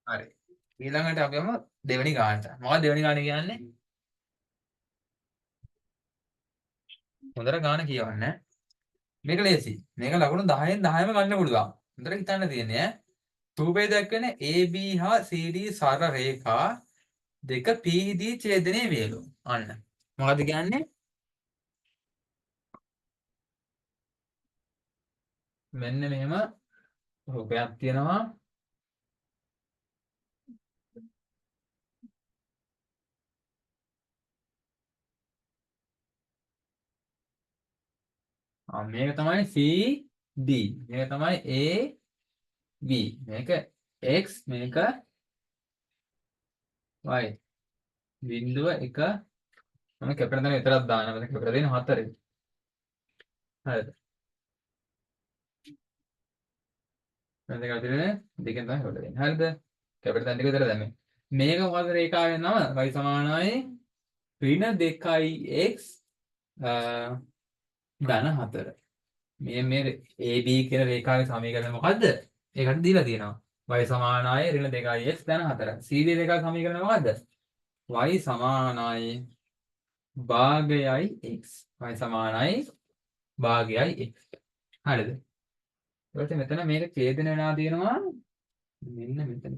හරි. ඊළඟට අපි යමු දෙවෙනි ගානට. මොකක්ද දෙවෙනි ගාන කියන්නේ? හොඳට ගාන කියවන්න. මේක ලේසි. මේක ලකුණු 10න් 10ම ගන්න පුළුවන්. හොඳට හිතන්න තියෙන්නේ ඈ. රූපේ දක්වන AB හා CD සරල රේඛා දෙක PD ඡේදනයේ වේලු. අන්න. මොකද්ද කියන්නේ? මෙන්න මෙහෙම රූපයක් තියෙනවා. මේක තමයි CD. මේක තමයි AB. මේක X මේක Y. බිංදුව 1 මම කැපෙන තැන විතරක් දානවා. මම කැපෙලා දෙන 4. හරිද? මම දෙක අතරින් දෙකෙන් තමයි කොට දෙන්නේ. හරිද? කැපෙන තැන දෙක විතර දැම්මේ. මේක මොකද රේඛාවේ නම? y සමානයි ඍණ 2x ධන 4. මේ AB කියන රේඛාවේ සමීකරණය මොකද්ද? ඒකට දීලා තියෙනවා. y සමානයි ඍණ 2x ධන 4. CD රේඛාවේ සමීකරණය මොකද්ද? y සමානයි භාගයයි x. y සමානයි භාගයයි x. හරිද? ඊට මෙතන මේක ඡේදන වෙනා තියෙනවා මෙන්න මෙතන.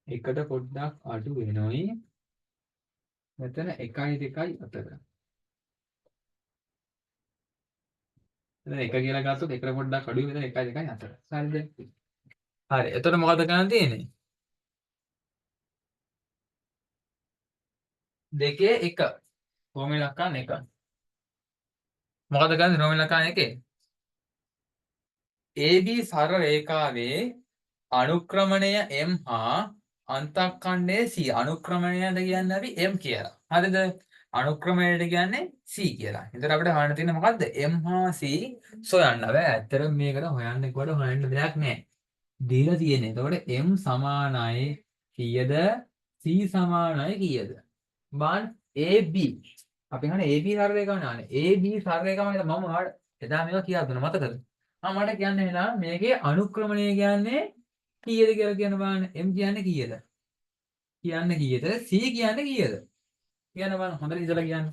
එකට පොඩ්ඩක් අඩු වෙනොයි. මෙතන 1 2 4. එතන 1 කියලා ගත්තොත් එකට පොඩ්ඩක් අඩු වෙන 1 2 4. හරිද? හරි. එතකොට මොකද කරන්න තියෙන්නේ? දෙකේ 1. රෝම ඉලක්කම් 1. මොකද කරන්නේ රෝම ඉලක්කම් 1? AB සරල රේඛාවේ අනුක්‍රමණය M හා අන්තක්ඛණ්ඩයේ C. අනුක්‍රමණයද කියන්නේ අපි M කියලා. හරිද? අනුක්‍රමණයට කියන්නේ C කියලා. එතකොට අපිට හොයන්න තියෙන්නේ මොකද්ද? M හා C සොයන්න. බෑ. ඇත්තටම මේකට හොයන්න කිව්වට හොයන්න දෙයක් නැහැ. දීලා තියෙන්නේ. එතකොට M සමානයි කීයද? C සමානයි කීයද? බලන්න AB. අපි හන්නේ AB සරල රේඛාව නානේ. AB සරල රේඛාව නේද මම ඔයාලට එදා මේවා කියලා දුන්නා මතකද? මට කියන්න වෙනවා මේකේ අනුක්‍රමණය කියන්නේ කීයද කියලා කියන්න බලන්න. M කියන්නේ කීයද? කියන්නේ කීයද? C කියන්නේ කීයද? කියන්න බලන්න හොඳට ඉතලා කියන්න.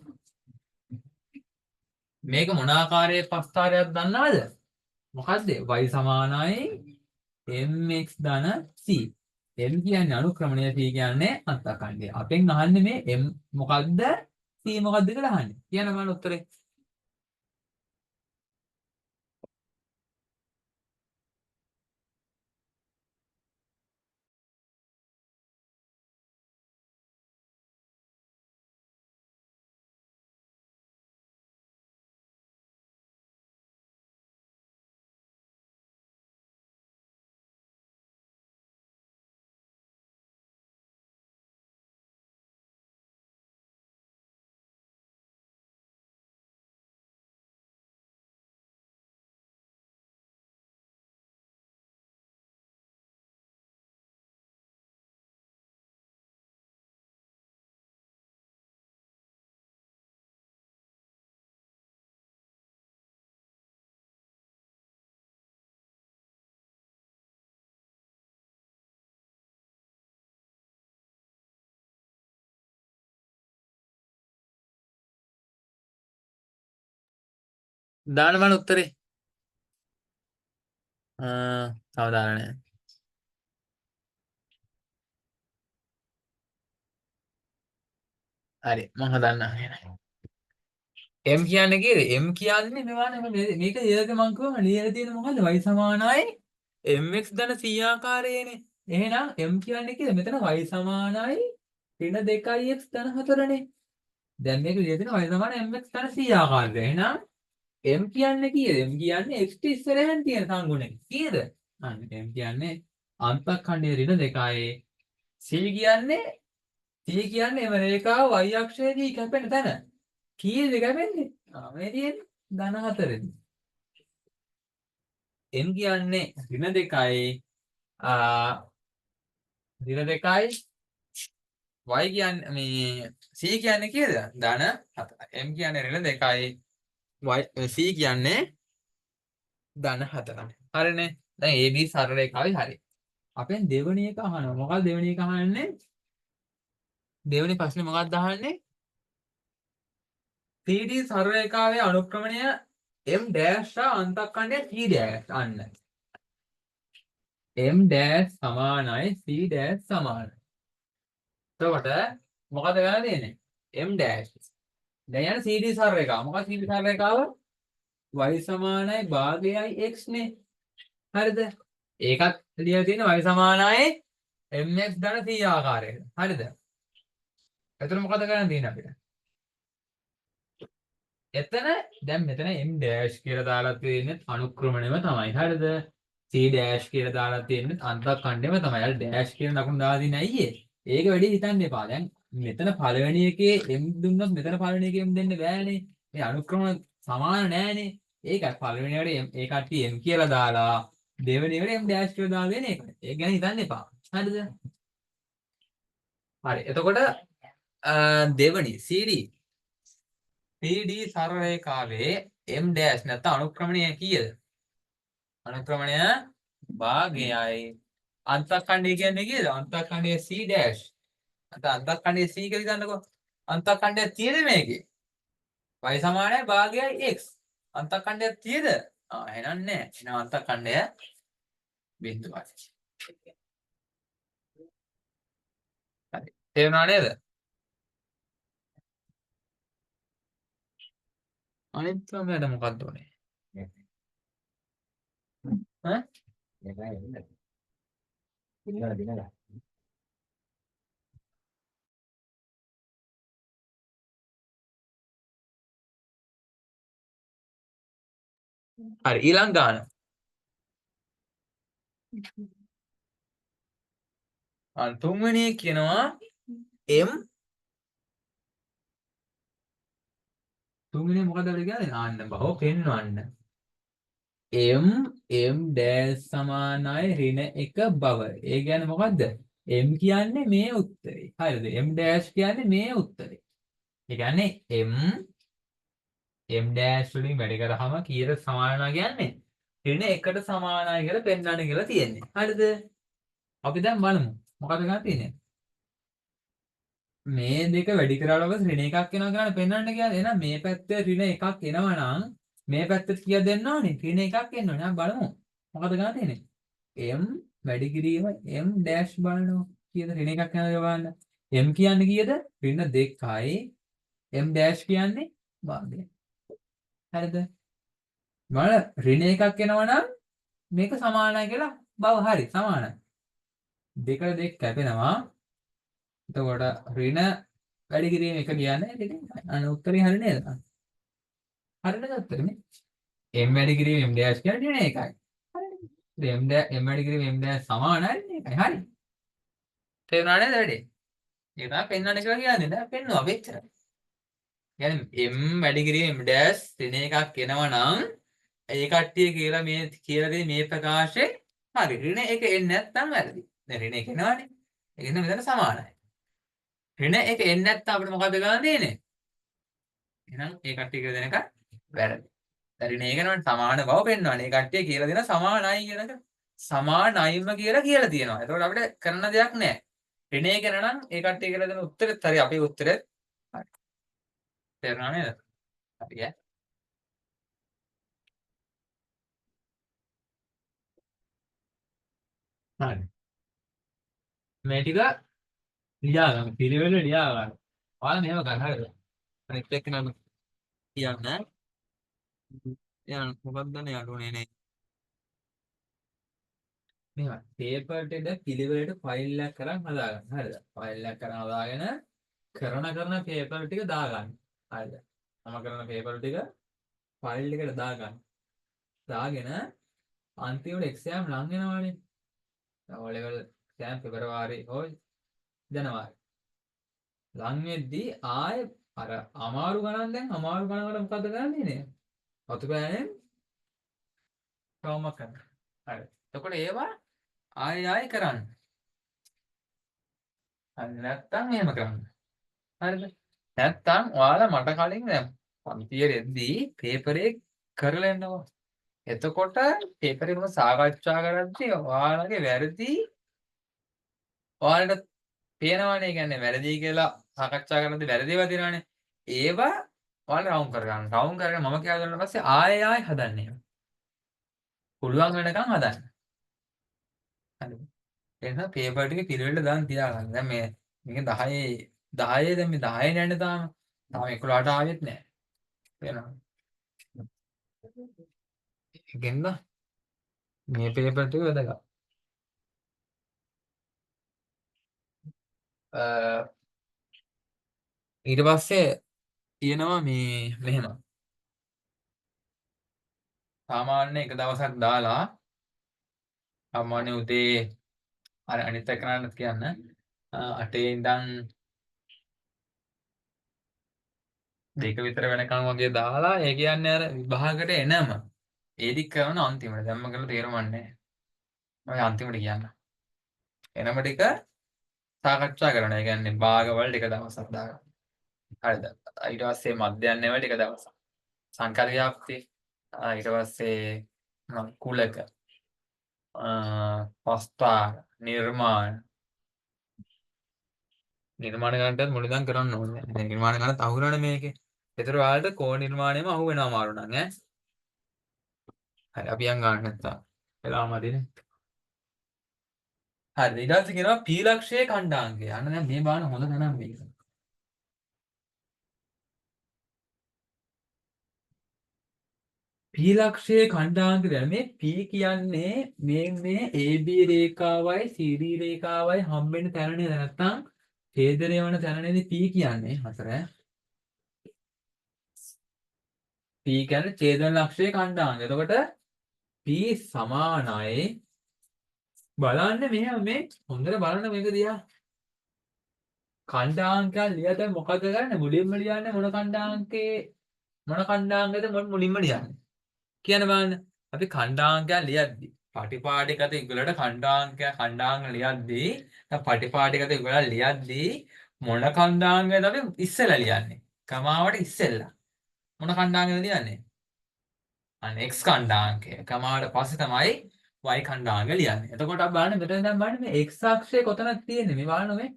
මේක මොන ආකාරයේ පස්තාරයක් දන්නවද? මොකද්ද? y සමානයි mx ධන c. m කියන්නේ අනුක්‍රමණය, c කියන්නේ අන්තකණ්ඩය. අපෙන් අහන්නේ මේ m මොකද්ද? c මොකද්ද කියලා අහන්නේ. කියන්න බලන්න උත්තරේ. දාන්න බලන්න උත්තරේ. තව දාලා නැහැ. හරි මම හදන්නම්. M කියන්නේ කීයද? M කියන්නේ මේක ඊළඟ මං කියවම ලියලා තියෙන මොකද්ද? y සමානයි mx ධන c ආකාරයේනේ. එහෙනම් M කියන්නේ කීයද? මෙතන y සමානයි ඍණ 2x ධන 4නේ. දැන් මේක ලියලා තියෙන y සමානයි mx ධන c ආකාරයට. එහෙනම් M කියන්නේ කීයද? M කියන්නේ x ට ඉස්සරහින් තියෙන සංගුණය. කීයද? අන්න M කියන්නේ අන්තක්ඛණ්ඩයේ ඍණ 2යි. C කියන්නේ එම රේඛාව y අක්ෂයේදී කැපෙන තැන. කීයද කැපෙන්නේ? මේ තියෙන්නේ ධන 4. M කියන්නේ ඍණ 2යි ඍණ 2යි y කියන්නේ මේ C කියන්නේ කීයද? ධන 4. M කියන්නේ ඍණ 2යි C කියන්නේ ධන 4. හරිනේ. දැන් AB සරල රේඛාවේ හරිය. අපෙන් දෙවෙනි එක අහනවා. මොකක්ද දෙවෙනි එක අහන්නේ? දෙවෙනි ප්‍රශ්නේ මොකක්ද අහන්නේ? CD සරල රේඛාවේ අනුක්‍රමණය M dash අන්තක්කණ්ඩය C dash අන්න. M dash සමානයි C dash සමානයි. එතකොට මොකද ගන්න තියෙන්නේ? M dash. දැන් යන CD සරල රේඛාව. මොකක්ද CD සරල රේඛාව? y සමානයි භාගයයි x නේ. හරිද? ඒකත් ලියලා තියෙන y සමානයි mx ධන c ආකාරයට. හරිද? එතන මොකද කරන්න තියෙන්නේ අපිට? එතන දැන් මෙතන m dash කියලා දාලා තියෙන්නේ අනුක්‍රමණයම තමයි. හරිද? c dash කියලා දාලා තියෙන්නේ අන්තක්කණ්ඩයම තමයි. අර dash කියන ලකුණ දාලා තියෙන්නේ අයියේ. ඒක වැඩි හිතන්න එපා. දැන් මෙතන පළවෙනි එකේ m දුන්නොත් මෙතන පළවෙනි එකේ m දෙන්න බෑනේ. මේ අනුක්‍රමණ සමාන නෑනේ. ඒකත් පළවෙනි එකට ඒ කට්ටිය m කියලා දාලා දෙවෙනි එකට m dash කියලා දාලා දෙන එක. ඒක ගැන හිතන්න එපා. හරිද? හරි. එතකොට දෙවෙනි CD සරල රේඛාවේ m dash නැත්නම් අනුක්‍රමණය කීයද? අනුක්‍රමණය භාගයයි අන්තක්කණ්ඩය කියන්නේ කීයද? අන්තක්කණ්ඩය C dash. අන්තක්කණ්ඩය C කියලා හිතන්නකෝ. අන්තක්කණ්ඩය තියෙද මේකේ? y සමානයි භාගයයි x. අන්තක්කණ්ඩය තියෙද? එහෙනම් නෑ. එහෙනම් අන්තක්කණ්ඩය බිඳුවයි. හරි. තේරුණා නේද? අනිත් ක්‍රමයට මොකක්ද උනේ? ඈ? හරි ඊළඟ ගාන. තුන්වෙනි කියනවා m තුන්වෙනි මොකද අපිට කියන්නේ? ආන්න බව පෙන්වන්න. m dash සමානයි ඍණ 1 බව. ඒ කියන්නේ මොකද්ද? m කියන්නේ මේ උත්තරේ. හරිද? m dash කියන්නේ මේ උත්තරේ. ඒ කියන්නේ m dash වලින් වැඩි කරාම කීයට සමානනවා කියන්නේ? ඍණ 1ට සමානයි කියලා පෙන්වන්න කියලා තියෙන්නේ. හරිද? අපි දැන් බලමු. මොකද ගන්න තියෙන්නේ? මේ දෙක වැඩි කරලා ර්ණ 1ක් එනවා කියලා පෙන්වන්න කියන්නේ. එහෙනම් මේ පැත්තේ ඍණ 1ක් එනවා නම් මේ පැත්තට කීයක් දෙන්න ඕනේ? ඍණ 1ක් එන්න ඕනේ. අපි බලමු. මොකද ගන්න තියෙන්නේ? m වැඩි කිරීම m dash බලනවා. කීයද ඍණ 1ක් යනවා කියලා බලන්න. m කියන්නේ කීයද? ඍණ 2යි. m dash කියන්නේ භාගය. හරිද? බලන්න ඍණ 1ක් එනවා නම් මේක සමානයි කියලා බව හරි සමානයි. 2කට 2 කැපෙනවා. එතකොට ඍණ වැඩි කිරීම එක කියන්නේ ඉතින් අනේ උත්තරේ හරි නේද? හරිද උත්තරේ? m වැඩි කිරීම m dash කියන්නේ ඍණ 1යි. හරිද? m වැඩි කිරීම m dash සමානයි ඍණ 1යි. හරි. තේරුණා නේද වැඩි? ඒක තමයි පෙන්වන්න කියලා කියන්නේ. දැන් පෙන්නවා මෙච්චර. කියන්නේ m වැඩි කිරීම m dash ඍණ 1ක් එනවා නම් ඒ කට්ටිය කියලා මේ කියලා දෙන මේ ප්‍රකාශේ හරි ඍණ 1 එන්නේ නැත්නම් වැරදි. දැන් ඍණ 1 එනවානේ. ඒක නම් මෙතන සමානයි. ඍණ 1 එන්නේ නැත්නම් අපිට මොකද ගන්න තියෙන්නේ? එහෙනම් ඒ කට්ටිය කියලා දෙන එක වැරදි. දැන් ඍණ 1 නෝනේ සමාන බව පෙන්වන්නේ. ඒ කට්ටිය කියලා දෙන සමානයි කියන එක සමානයිම කියලා තියෙනවා. එතකොට අපිට කරන්න දෙයක් නැහැ. ඍණ 1 නම් ඒ කට්ටිය කියලා දෙන උත්තරෙත් හරි අපේ උත්තරෙත් හරි. තේරුණා නේද? හරි ඈ. හරි. මේ ටික ලියා ගන්න. පිළිවෙල ලියා ගන්න. ඔයාලා මේව ගන්න හරිද? අනිත් එක්ක නම් කියන්න. යන මොකක්ද නේ අඩුනේ නේ. මේවා පේපර් එකේ පිළිවෙලට ෆයිල් එකක් කරන් හදාගන්න. හරිද? ෆයිල් එකක් කරන් හදාගෙන කරන පේපර් ටික දාගන්න. හරිද? මම කරන පේපර් ටික ෆයිල් එකට දාගන්න. දාගෙන අන්තිමට එක්සෑම් ලඟ වෙනවානේ. ඔය ලෙවල් එක්සෑම් පෙබරවාරි හොයි ජනවාරි. ලඟ වෙද්දී ආයෙ අර අමාරු ගණන් දැන් අමාරු ගණන් වල මොකද කරන්නේ නේ? අතු පෑනෙන් කවුමක් කරන්න. හරි. එතකොට ඒවා ආයෙ කරන්න. හරි නැත්තම් එහෙම කරන්න. හරිද? නැත්තම් ඔයාලා මට කලින් දැන් පන්තියේ රෙද්දී පේපරේ කරලා එන්නකෝ. එතකොට පේපර් එකම සාකච්ඡා කරද්දී ඔයාලගේ වැරදි ඔයාලට පේනවනේ. කියන්නේ වැරදි කියලා සාකච්ඡා කරද්දී වැරදි ඒවා තියෙනවනේ. ඒවා ඔයාලා රවුම් කරගන්න. රවුම් කරගෙන මම කියලා දුන්නා පස්සේ ආයෙ හදන්න ඒවා. පුළුවන් වෙනකන් හදන්න. හරිද? ඒ නිසා පේපර් ටික පිළිවෙලට දාන්න තියාගන්න. දැන් මේක 10 දැන් මේ 10 නෑනේ තාම. තාම 11ට ආවෙත් නෑ. තේරෙනවද? ඒකෙන්ද මේ පේපර් ටික වැදගත්. ඊට පස්සේ තියෙනවා මේ මෙහෙම. සාමාන්‍ය එක දවසක් දාලා සාමාන්‍ය උදේ අර අනිත් එක්කනට කියන්න 8 ඉඳන් 2 විතර වෙනකන් වගේ දාලා ඒ කියන්නේ අර විභාගයට එනම ඒදි කරන අන්තිමට දැම්ම කරලා තේරුම්න්නේ නැහැ. මම අන්තිමට කියන්න. එනම ටික සාකච්ඡා කරනවා. ඒ කියන්නේ භාගවල ටික දවසක් දාගන්න. හරිද? ඊට පස්සේ මධ්‍යන්නේ වල ටික දවසක්. සංකල්ප ව්‍යාප්තිය. ඊට පස්සේ කුලක පස්තාර නිර්මාණ ගන්නටත් මුලින්දන් කරන්න ඕනේ. දැන් නිර්මාණ ගන්නත් අහු වෙනවනේ මේකේ. ඒතර ඔයාලට කෝ නිර්මාණයම අහු වෙනවා මාරු නම් ඈ. හරි අපි යන් ගන්න නැත්තම්. වෙලාව මදිනේ. හරි ඊට පස්සේ කියනවා P ලක්ෂයේ ඛණ්ඩාංකය. අන්න දැන් මේ බාන හොඳ තැනක් මේක. P ලක්ෂයේ ඛණ්ඩාංකය මේ P කියන්නේ මේ AB රේඛාවයි CD රේඛාවයි හම්බෙන්න තැනනේ නැත්තම් ඡේදනය වන තැනනේදී P කියන්නේ හතර. P කියන්නේ ඡේදන ලක්ෂයේ ඛණ්ඩාංකය. එතකොට P සමානයි බලන්න මෙහෙම මේ හොඳට බලන්න මේක දිහා. ඛණ්ඩාංකයන් ලියද මොකද කරන්නේ? මුලින්ම ලියන්නේ මොන ඛණ්ඩාංකයද මුලින්ම ලියන්නේ. කියන බලන්න. අපි ඛණ්ඩාංකයන් ලියද්දි පටිපාටිගත යුගලට ඛණ්ඩාංක ලියද්දී පටිපාටිගත යුගල ලියද්දී මොන ඛණ්ඩාංකයද අපි ඉස්සෙල්ලා ලියන්නේ? කමාවට ඉස්සෙල්ලා. මොන ඛණ්ඩාංකයද ලියන්නේ? අන්න x ඛණ්ඩාංකය. කමාවට පස්සේ තමයි y ඛණ්ඩාංක ලියන්නේ. එතකොට අපි බලන්න මෙතන දැන් බලන්න මේ x අක්ෂය කොතනද තියෙන්නේ? මේ බලන්න මේ.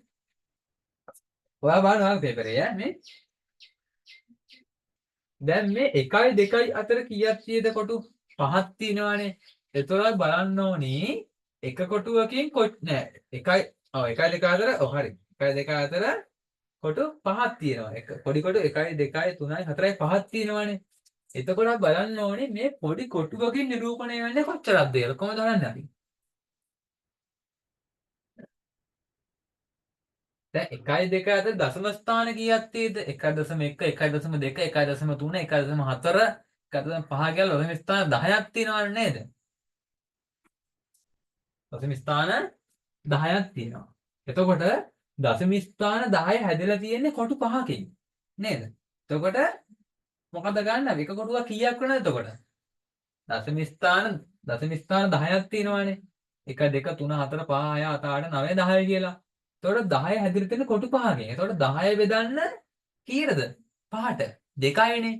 ඔයා බලන්න ඔයාගේ පේපරේ මේ. දැන් මේ 1යි 2යි අතර කීයක් තියෙද කොටු? 5ක් තියෙනවානේ. එතකොට බලන්න ඕනි එක කොටුවකින් නෑ 1යි 2 අතර හරි. 1යි 2 අතර කොටු 5ක් තියෙනවා. එක පොඩි කොටු 1යි 2යි 3යි 4යි 5ක් තියෙනවානේ. එතකොට බලන්න ඕනේ මේ පොඩි කොටුවකින් නිරූපණය වෙන්නේ කොච්චරක්ද කියලා. කොහොමද බලන්නේ අපි? දැන් 1යි 2 අතර දශම ස්ථාන කීයක් තියෙද? 1.1 1.2 1.3 1.4 1.5 කියලා දශම ස්ථාන 10ක් තියෙනවනේ නේද? දශම ස්ථාන 10ක් තියෙනවා. එතකොට දශම ස්ථාන 10 හැදලා තියෙන්නේ කොටු 5කින් නේද? එතකොට මොකද ගන්න? එක කොටුවක් කීයක් වෙනවද එතකොට? දශම ස්ථාන 10ක් තියෙනවානේ. 1 2 3 4 5 6 7 8 9 10 කියලා. එතකොට 10 හැදිලා තියෙන කොටු 5කින්. එතකොට 10 බෙදන්න කීයද? 5ට. 2යිනේ.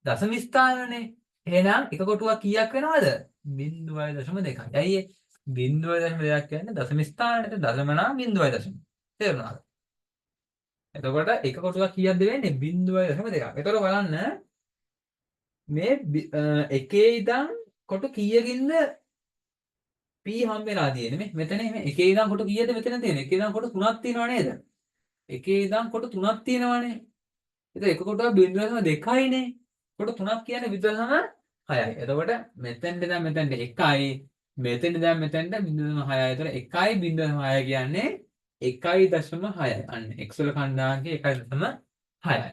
දශම ස්ථානනේ. එහෙනම් එක කොටුවක් කීයක් වෙනවද? 0.2. ඇයි ඒ 0.2 කියන්නේ දශම ස්ථානෙට දශම නම් 0.2. තේරුණාද? එතකොට එක කොටුවක් කීයක්ද වෙන්නේ? 0.2. එතකොට බලන්න මේ එකේ ඉඳන් කොටු කීයකින්ද P හම්බෙලා තියෙන්නේ මේ මෙතන මේ එකේ ඉඳන් කොටු කීයද මෙතන තියෙන්නේ? එකේ ඉඳන් කොටු 3ක් තියෙනව නේද? එකේ ඉඳන් කොටු 3ක් තියෙනවනේ. එතකොට එක කොටුවක් 0.2යිනේ. කොටු 3ක් කියන්නේ 0.6යි. එතකොට මෙතෙන්ට දැන් මෙතෙන්ට 1යි මෙතෙන්ට දැන් මෙතෙන්ට 0.6යි. එතකොට 1යි 0.6 කියන්නේ 1.6යි. අන්න x වල ඛණ්ඩාංකය 1.6යි.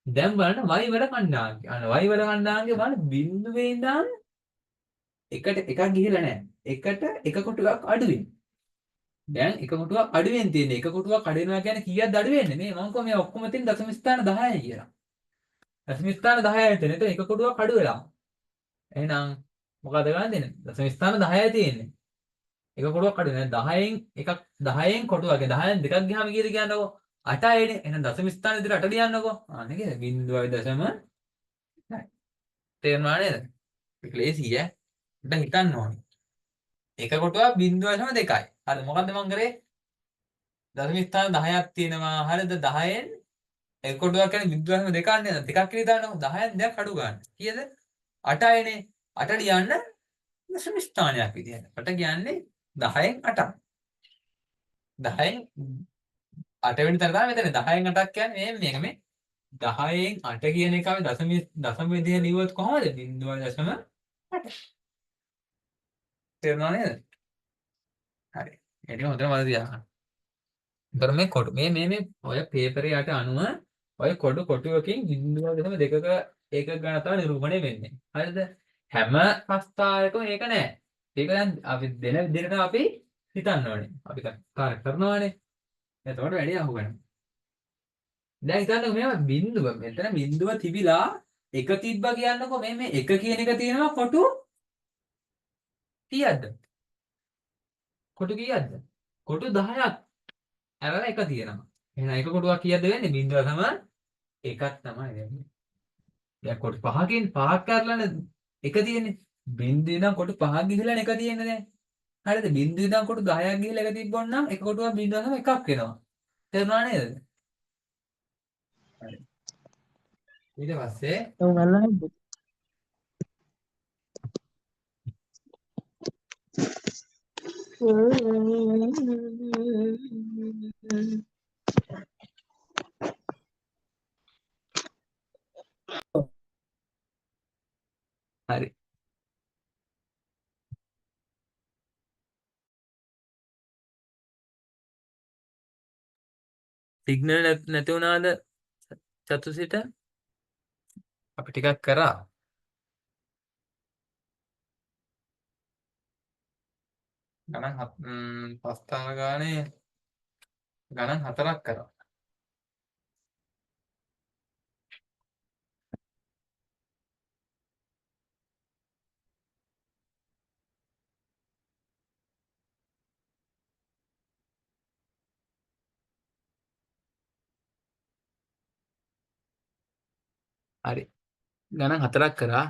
දැන් බලන්න y වල ඛණ්ඩාංකය. අන්න y වල ඛණ්ඩාංකය බලන්න බිඳුවේ ඉඳන් එකට එකක් ගිහිලා නැහැ. එකට එක කොටුවක් අඩුවෙන්. දැන් එක කොටුවක් අඩුවෙන් තියෙන්නේ. එක කොටුවක් අඩු වෙනවා කියන්නේ කීයක්ද අඩු වෙන්නේ? මේ මම කිව්වා මේ ඔක්කොම තියෙන දශම ස්ථාන 10යි කියලා. දශම ස්ථාන 10යි තියෙන. එතකොට එක කොටුවක් අඩු වෙලා. එහෙනම් මොකද ගන්න දෙන්නේ? දශම ස්ථාන 10යි තියෙන්නේ. එක කොටුවක් අඩු වෙනවා. 10න් කොටුවක්. 10න් දෙකක් ගියාම කීයද කියන්නකෝ? 8යිනේ. එහෙනම් දශම ස්ථාන විතර 8 ලියන්නකෝ. ආ නේද? 0.8. තේරුණා නේද? ඒක ලේසි ඈ. උඩ හිතන්න ඕනේ. එක කොටුවක් 0.2යි. හරි මොකද්ද මං කරේ? දශම ස්ථාන 10ක් තියෙනවා. හරිද? 10න් එක කොටුවක් කියන්නේ 0.2ක් නේද? දෙකක් කියලා දාන්නකො. 10න් දෙකක් අඩු ගන්න. කීයද? 8යිනේ. 8ට ලියන්න දශම ස්ථානයක් විදියට. 8 කියන්නේ 10න් 8ක්. 10න් 8 වෙනි තැන තමයි මෙතන 10න් 8ක් කියන්නේ මේ 10න් 8 කියන එක අපි දශම විදිය ලියුවොත් කොහමද? 0.8. තේරුණා නේද? හරි. ඒක හොඳට මතක තියාගන්න. ඒතර මේ කොටු මේ ඔය පේපරේ යට අනුව ඔය කොටුවකින් 0.2ක ඒකක ගණන් තමයි නිරූපණය වෙන්නේ. හරිද? හැම ප්‍රස්තාවයකම ඒක නෑ. ඒක දැන් අපි දෙන විදිහට අපි හිතන්න ඕනේ. අපි කාර්ය කරනවානේ. එතකොට වැඩි අහුවෙනවා. දැන් හිතන්නකො මේවා බිඳුව. මෙතන බිඳුව තිබිලා එක තිබ්බා කියන්නකො මේ එක කියන එක තියෙනවා කොටු කීයක්ද? කොටු කීයක්ද? කොටු 10ක්. ඇරලා එක තියෙනවා. එහෙනම් එක කොටුවක් කීයක්ද වෙන්නේ? 0.1ක් තමයි වෙන්නේ. දැන් කොටු පහකින් පහක් කරලානේ එක තියෙන්නේ. බිඳුවේ ඉඳන් කොටු පහක් ගිහිල්ලානේ එක තියෙන්නේ දැන්. හරිද? බිඳුවේ ඉඳන් කොටු 10ක් ගිහිල්ලා එක තිබ්බොත් එක කොටුවක් 0.1ක් වෙනවා. තේරුණා නේද? හරි. ඊට පස්සේ ඔව් ගන්නවද? හරි. සිග්නල් නැති වුණාද චතුසිට? අපි ටිකක් කරා. ගණන් පස්තාව ගානේ ගණන් 4ක් කරා. හරි. ගණන් 4ක් කරා.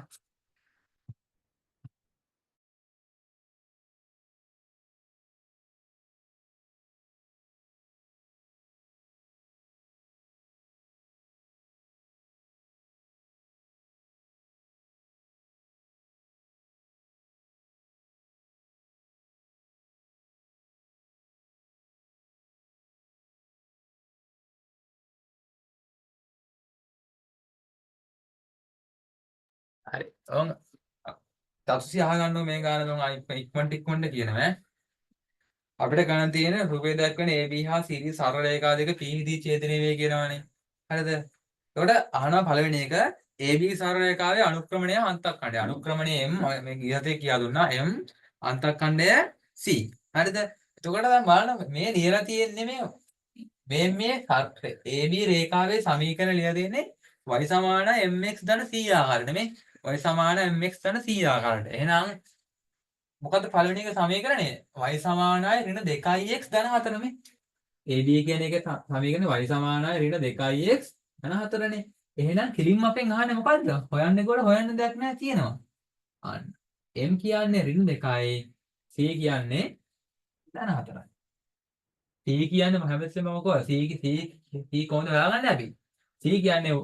හරි. ඔව්. තත්සි අහගන්න මේ ගාන තුන් ඉක්මනට කියනවා. අපිට ගණන් තියෙන රුපියල් දක්වන AB හා CD සරල රේඛා දෙක PED ඡේදනය වේ කියනවනේ. හරිද? එතකොට අහනවා පළවෙනි එක AB සරල රේඛාවේ අනුක්‍රමණය අන්තක්ඛණ්ඩය. අනුක්‍රමණය M මේ ඉහතේ කියා දුන්නා M අන්තක්ඛණ්ඩය C. හරිද? එතකොට දැන් බලන්න මේ ලියලා තියෙන්නේ මේ AB රේඛාවේ සමීකරණ ලියලා දෙන්නේ y සමාන mx ධන c ආකාරයට නෙමෙයි y සමාන mx ධන c ආකාරයට. එහෙනම් මොකද්ද පළවෙනි එක සමීකරණය? y සමානයි ඍණ 2x ධන 4 නේ. AB කියන එක සමීකරණය y සමානයි ඍණ 2x ධන 4නේ. එහෙනම් කිලින්ම අපෙන් අහන්නේ මොකද්ද? හොයන්නේ කොට හොයන්න දෙයක් නැහැ තියෙනවා. අන්න. m කියන්නේ ඍණ 2යි c කියන්නේ ධන 4යි. C කියන්නේ හැමතිස්සෙම මොකද? C කොහොමද හොයාගන්නේ අපි? C කියන්නේ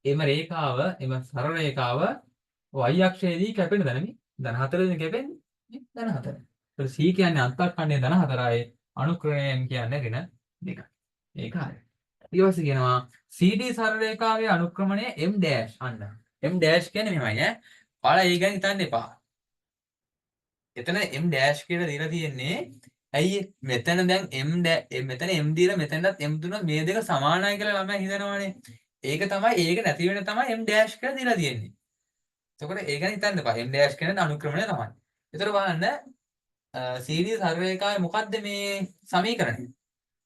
එම රේඛාව, එම සරල රේඛාව y අක්ෂයේදී කැපෙන තැන නේ. ධන 4 කැපෙන්නේ. ධන 4. ඒත් C කියන්නේ අන්තක්ඛණ්ඩයේ ධන 4යි, අනුක්‍රමණය කියන්නේ ඍණ 2යි. ඒක හරියි. ඊට පස්සේ කියනවා CD සරල රේඛාවේ අනුක්‍රමණය M dash අන්න. M dash කියන්නේ මෙහෙමයි ඈ. ඔයාලා ඒ ගැන හිතන්න එපා. එතන M dash කියලා දීලා තියෙන්නේ ඇයි මෙතන දැන් මෙතන M දීලා මෙතනත් M දුන්නොත් මේ දෙක සමානයි කියලා ළමයි හිතනවානේ. ඒක නැති වෙන තමයි M dash කියලා දීලා තියෙන්නේ. එතකොට ඒක ගැන හිතන්න එපා. M dash කියන්නේ අනුක්‍රමණය තමයි. ඒතර බලන්න CD සරල රේඛාවේ මොකද්ද මේ සමීකරණය?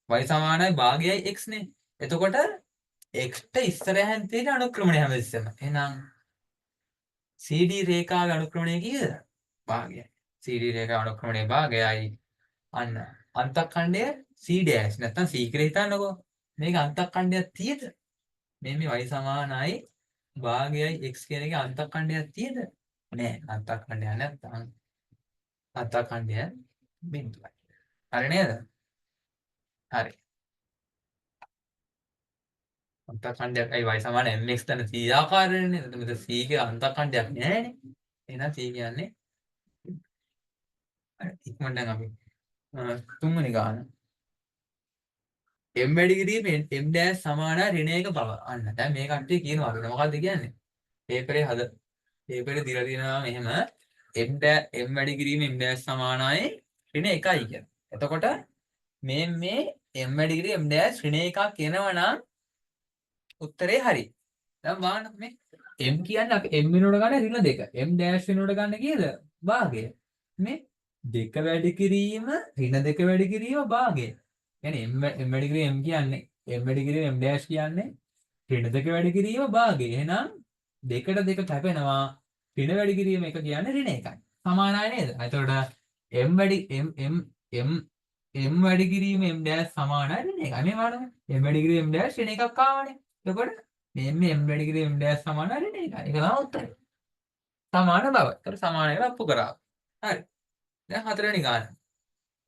y සමානයි භාගයයි x නේ. එතකොට x ට ඉස්සරහින් තියෙන අනුක්‍රමණය හැමතිස්සෙම. එහෙනම් CD රේඛාවේ අනුක්‍රමණය කීයද? භාගයයි. CD රේඛාවේ අනුක්‍රමණය භාගයයි. අන්න අන්තක්ඛණ්ඩය C dash නැත්නම් C කියලා හිතන්නකෝ. මේක අන්තක්ඛණ්ඩයක් තියෙද? මේ y සමානයි භාගයයි x කියන එකේ අන්තක්ඛණ්ඩයක් තියෙද? නෑ අන්තක්ඛණ්ඩය නැත්තම් අන්තක්ඛණ්ඩය බිඳුවයි. හරි නේද? හරි. අන්තක්ඛණ්ඩයක් අයි y සමාන mx තන c ආකාරයෙන්නේ නේද? මෙතන c ගේ අන්තක්ඛණ්ඩයක් නෑනේ. එහෙනම් c කියන්නේ හරි ඉක්මනට දැන් අපි තුන්වෙනි ගාන m වැඩි කිරීම m dash සමාන ඍණ 1 බව. අන්න දැන් මේ කට්ටිය කියනවා අපිට මොකද්ද කියන්නේ? පේපරේ පේපරේ දීලා තියෙනවා මෙහෙම m වැඩි කිරීම m dash සමානයි ඍණ 1යි කියලා. එතකොට මේ m වැඩි කිරීම m dash ඍණ 1ක් එනවා නම් උත්තරේ හරි. දැන් බලන්න මේ m කියන්නේ අපි m වෙනුවට ගන්න ඍණ 2. m dash වෙනුවට ගන්න කීයද? භාගය. මේ 2 වැඩි කිරීම ඍණ 2 වැඩි කිරීම භාගය. يعني m වැඩි කිරීම m කියන්නේ m වැඩි කිරීම m dash කියන්නේ ඍණ 2 වැඩි කිරීම භාගය. එහෙනම් 2ට 2 කැපෙනවා. ඍණ වැඩි කිරීම 1 කියන්නේ ඍණ 1යි. සමානයි නේද? එතකොට m වැඩි m වැඩි කිරීම m dash සමානයි ඍණ 1යි. මේ බලන්න. m වැඩි කිරීම m dash ඍණ 1ක් ආවනේ. එතකොට මේ m වැඩි කිරීම m dash සමානයි ඍණ 1යි. ඒක තමයි උත්තරේ. සමාන බව. ඒතර සමාන ඒවා අප්පු කරා. හරි. දැන් හතරවෙනි ගාන.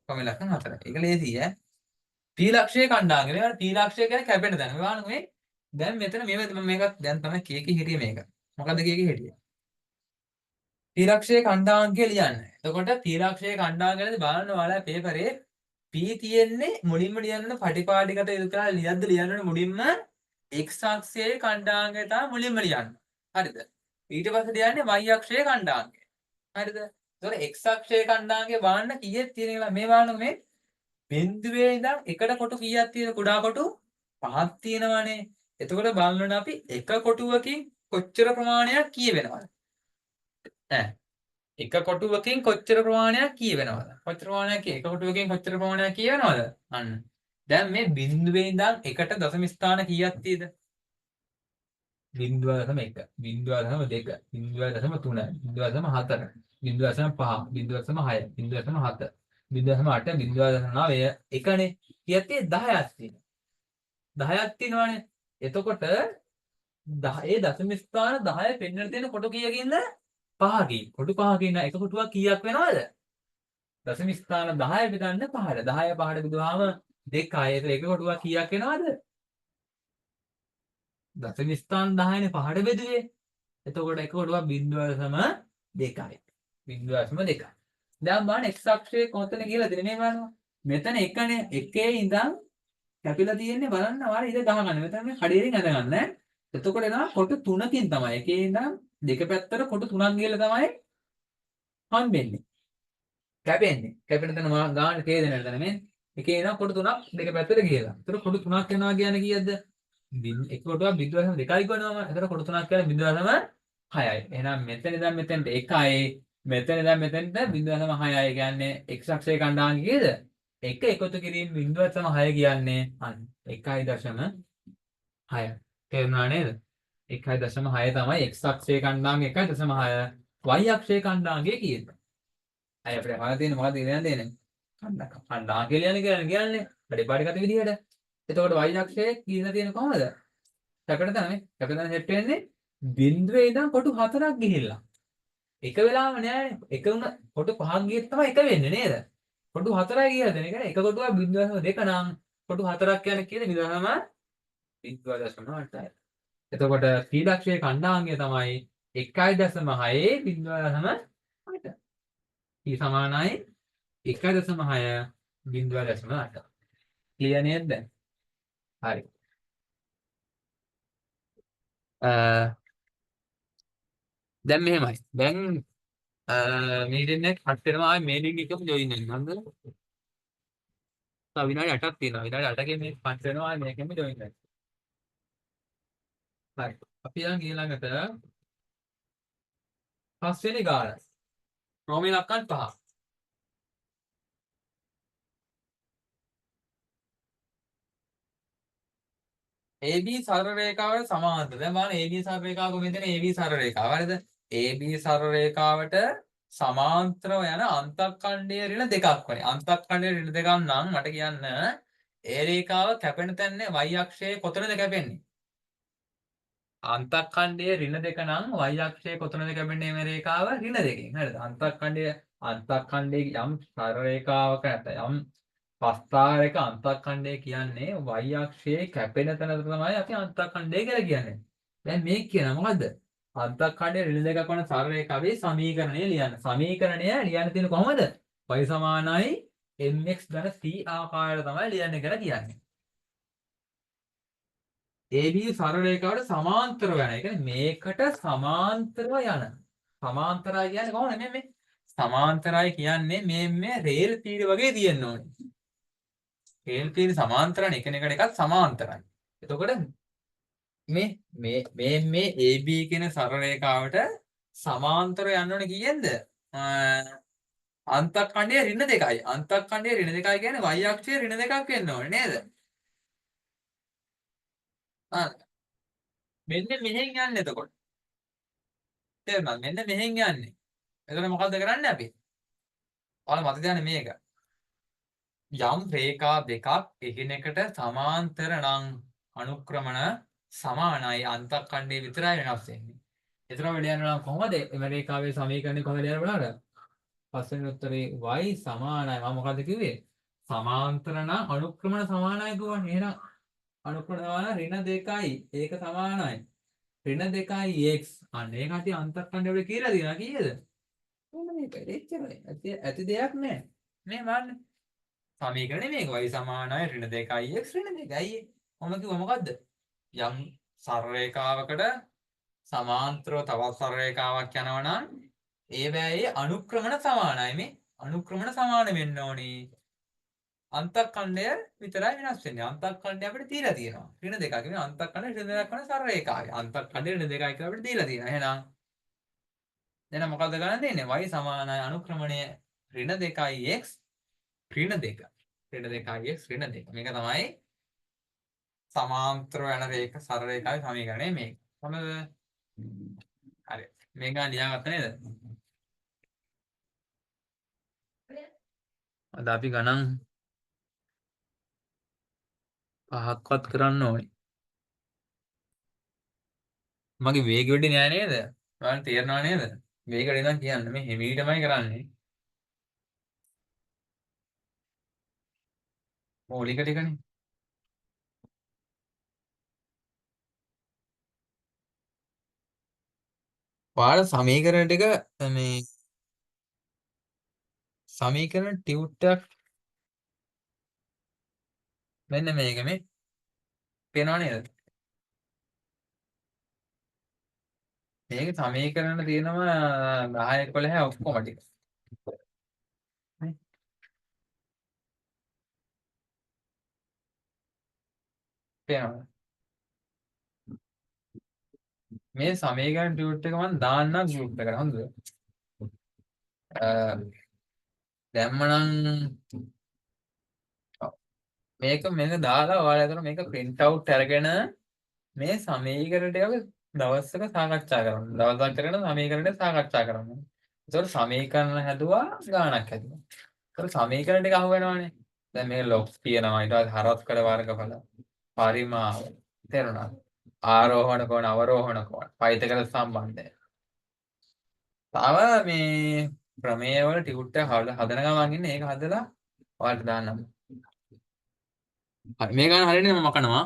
කොහොම ලක්ෂණ 4. ඒක ලේසියි ඈ. p ලක්ෂයේ කණ්ඩායම. මේකට p ලක්ෂය කියන්නේ කැපෙන තැන. මේ බලන්න මේ දැන් මෙතන මේක දැන් තමයි k කී හිටියේ මේක. මොකද්ද k කී හිටියේ? p ලක්ෂයේ කණ්ඩායම කියලා ලියන්න. එතකොට p ලක්ෂයේ කණ්ඩායම කියලාද බලන්න ඔයාලා පේපරේ p තියෙන්නේ මුලින්ම ලියන්න පටිපාටිකට ඉද කරලා ලියන්න මුලින්ම x අක්ෂයේ කණ්ඩායමය තමයි මුලින්ම ලියන්න. හරිද? ඊට පස්සේ ලියන්නේ y අක්ෂයේ කණ්ඩායමය. හරිද? එතකොට x අක්ෂයේ කණ්ඩායමය බලන්න කීයක් තියෙන කියලා මේ බලන්න මේ බිඳුවේ ඉඳන් එකට කොටු කීයක් තියෙන කුඩා කොටු 5ක් තියෙනවානේ. එතකොට බලන්න අපි එක කොටුවකින් කොච්චර ප්‍රමාණයක් කියවෙනවද? එක කොටුවකින් කොච්චර ප්‍රමාණයක් කියවෙනවද? කොච්චර ප්‍රමාණයක් එක කොටුවකින් කොච්චර ප්‍රමාණයක් කියවෙනවද? අන්න. දැන් මේ බිඳුවේ ඉඳන් එකට දශම ස්ථාන කීයක් තියෙද? 0.1 0.2 0.3 0.4 0.5 0.6 0.7 0.8 0.9 එකනේ කීයක් තියෙද 10ක් තියෙනවා 10ක් තියෙනවානේ එතකොට ඒ දශම ස්ථාන 10 පෙන්වන්න තියෙන කොටු කීයකින්ද 5කින් කොටු 5කින් එක කොටුවක් කීයක් වෙනවද දශම ස්ථාන 10 බෙදන්න 5ට 10 5ට බෙදුවාම 2යි ඒක එක කොටුවක් කීයක් වෙනවද දශම ස්ථාන 10නේ 5ට බෙදුවේ එතකොට එක කොටුවක් 0.2යි 0.2 දැන් බලන්න x අක්ෂයේ කොතන කියලා දෙන්නේ බලන්න. මෙතන එකනේ එකේ ඉඳන් කැපිලා තියෙන්නේ බලන්න ඔයාලා ඉත ගහගන්න. මෙතන මේ කඩේරින් අඳ ගන්න ඈ. එතකොට එනවා කොට 3කින් තමයි. එකේ ඉඳන් දෙක පැත්තට කොට 3ක් ගිහලා තමයි හම්බෙන්නේ. කැපෙන්නේ. කැපෙන තැන ගාන කේ දෙන තැන මේ. එකේ ඉඳන් කොට 3ක් දෙක පැත්තට ගිහලා. එතකොට කොට 3ක් වෙනවා කියන්නේ කීයද? එක කොටුවක් 0.2යි ගන්නවා. එතකොට කොට 3ක් කියන්නේ 0.6යි. එහෙනම් මෙතන ඉඳන් මෙතෙන්ට 1යි. මෙතන ඉඳන් මෙතෙන්ට 0.6යි කියන්නේ x අක්ෂයේ කණ්ඩායම කීයද? 1 එකතු කිරීම 0.6 කියන්නේ අන්න 1.6. තේරුණා නේද? 1.6 තමයි x අක්ෂයේ කණ්ඩායම 1.6. y අක්ෂයේ කණ්ඩායමගේ කීයද? අය අපිට අහලා තියෙන්නේ මොකද්ද කියලා දෙන්නේ? කණ්ඩායම කියලා කියන්නේ පරිපාටිගත විදිහට. එතකොට y අක්ෂයේ කීයද තියෙන්නේ කොහමද? කැපෙන තැන මේ කැපෙන තැන සෙට් වෙන්නේ බිඳුවේ ඉඳන් කොටු 4ක් ගිහිල්ලා. එක වෙලාවම නෑනේ. එක උන කොටු 5ක් ගියත් තමයි එක වෙන්නේ නේද? කොටු 4යි කියලා දෙන එක නේ. එක කොටුවක් 0.2 නම් කොටු 4ක් කියන්නේ කීයද? 0.8යි. එතකොට p ලක්ෂයේ කණ්ඩායමය තමයි 1.6 0.8. p සමානයි 1.6 0.8. ක්ලියර් නේද දැන්? හරි. දැන් මෙහෙමයි. දැන් මීටින් එක කට් වෙනවා ආයේ මේලින් එකම ජොයින් වෙන්න. හරිද? තව විනාඩි 8ක් තියෙනවා. විනාඩි 8කින් මේක කට් වෙනවා ආයේ මේකෙම ජොයින් වෙන්න. හරි. අපි දැන් ඊළඟට පස්වෙනි ගාන. රෝමී ලක්කන් 5. AB සරල රේඛාවට සමාන්තර. දැන් බලන්න AB සරල රේඛාව කොහොමද එන්නේ? AB සරල රේඛාව. හරිද? AB සරල රේඛාවට සමාන්තරව යන අන්තක්ඛණ්ඩීය ඍණ දෙකක් වනේ. අන්තක්ඛණ්ඩීය ඍණ දෙකක් නම් මට කියන්න ඒ රේඛාව කැපෙන තැන්නේ y අක්ෂයේ කොතනද කැපෙන්නේ? අන්තක්ඛණ්ඩයේ ඍණ 2 නම් y අක්ෂයේ කොතනද කැපෙන්නේ මේ රේඛාව ඍණ 2කින්. හරිද? අන්තක්ඛණ්ඩයේ යම් සරල රේඛාවක නැත්නම් යම් ප්‍රස්ථාරයක අන්තක්ඛණ්ඩය කියන්නේ y අක්ෂයේ කැපෙන තැන තමයි අපි අන්තක්ඛණ්ඩය කියලා කියන්නේ. දැන් මේ කියන මොකද්ද? අන්තක්ඛණ්ඩයේ ඍණ 2ක් වන සරල රේඛාවේ සමීකරණය ලියන්න. සමීකරණය ලියන්න තියෙන කොහොමද? y සමානයි mx ධන c ආකාරයට තමයි ලියන්නේ කියලා කියන්නේ. AB සරල රේඛාවට සමාන්තරව යන. ඒ කියන්නේ මේකට සමාන්තරව යන. සමාන්තරයි කියන්නේ කොහොමද මේ සමාන්තරයි කියන්නේ මේ රේල් පීඩ වගේ තියෙන්න ඕනේ. රේල් පීඩ සමාන්තරයි එකිනෙකට එකක් සමාන්තරයි. එතකොට මේ AB කියන සරල රේඛාවට සමාන්තරව යන්න ඕනේ කීයද? අන්තක්ඛණ්ඩයේ ඍණ 2යි. අන්තක්ඛණ්ඩයේ ඍණ 2යි කියන්නේ y අක්ෂයේ ඍණ 2ක් වෙන්න ඕනේ නේද? මෙන්න මෙහෙන් යන්නේ එතකොට. තේරුණාද? මෙන්න මෙහෙන් යන්නේ. එතකොට මොකද්ද කරන්නේ අපි? ඔයාලා මතක තියාගන්න මේක. යම් රේඛා දෙකක් එකිනෙකට සමාන්තර නම් අනුක්‍රමණ සමානයි අන්තක්ඛණ්ඩයේ විතරයි වෙනස් වෙන්නේ. එතන වෙල යනවා කොහොමද? එම රේඛාවේ සමීකරණය කොහොමද යන්නේ බලන්න. පස්වෙනි උත්තරේ y සමානයි. මම මොකද්ද කිව්වේ? සමාන්තර නම් අනුක්‍රමණ සමානයි කියවනේ. එහෙනම් අනුක්‍රමණ සමාන ඍණ 2යි. ඒක සමානයි. ඍණ 2යි x. අන්න ඒ කටි අන්තක්ඛණ්ඩය වල කියලා දිනා කීයද? මොන මේක එච්චරයි. ඇති දෙයක් නෑ. මේ බලන්න. සමීකරණය මේක y සමානයි ඍණ 2යි x ඍණ 2යි. මොම කිව්ව මොකද්ද? යම් සරල රේඛාවකට සමාන්තරව තවත් සරල රේඛාවක් යනවා නම් ඒ බෑයේ අනුක්‍රමණ සමානයි. මේ අනුක්‍රමණ සමාන වෙන්න ඕනේ. අන්තක්ඛණ්ඩය විතරයි වෙනස් වෙන්නේ. අන්තක්ඛණ්ඩය අපිට දීලා තියෙනවා. ඍණ 2ක් කියන්නේ අන්තක්ඛණ්ඩය ඍණ 2ක් වන සරල රේඛාවයි. අන්තක්ඛණ්ඩය ඍණ 2යි කියලා අපිට දීලා තියෙනවා. එහෙනම් දැන් මොකද්ද ගන්න දෙන්නේ? y සමානයි අනුක්‍රමණය ඍණ 2යි x ඍණ 2. ඍණ 2යි x ඍණ 2. මේක තමයි සමාන්තරව යන රේඛ සරල රේඛාවේ සමීකරණය මේක. කොහොමද? හරි. මේක ලියාගත්ත නේද? අද අපි ගණන් පහක්වත් කරන්න ඕනේ. මගේ වේගය වැඩි නෑ නේද? ඔයාලට තේරෙනව නේද? වේගය වැඩි නම් කියන්න මේ හිමීටමයි කරන්නේ. මූලික ටිකනේ. ඔයාලා සමීකරණ ටික මේ සමීකරණ ටියුට්ටක් මෙන්න මේක මේ පේනව නේද? මේක සමීකරණ තියෙනවා 10 11 ඔක්කොම ටික. නේ? පේනවද? මේ සමීකරණ ටියුට් එක මම දාන්නම් ගෲප් එකට. හොඳද? දැම්මනම් මේක දාලා ඔයාලා අතන මේක print out අරගෙන මේ සමීකරණ ටික අපි දවසක සාකච්ඡා කරමු. දවසක් කරගෙන සමීකරණ ටික සාකච්ඡා කරමු. ඒතකොට සමීකරණ හැදුවා ගාණක් හැදුවා. ඒතකොට සමීකරණ ටික අහුවෙනවානේ. දැන් මේ ලොග්ස් තියෙනවා ඊට පස්සේ හරස්කඩ වර්ගඵල පරිමාව තේරුණාද? ආරෝහණ කෝණ අවරෝහණ කෝණ පයිතකල සම්බන්ධය. තව මේ ප්‍රමේය වල ටියුට් එක හදන ගමන් ඉන්නේ ඒක හදලා ඔයාලට දාන්නම්. හරි මේ ගාන හරියන්නේ මම මකනවා.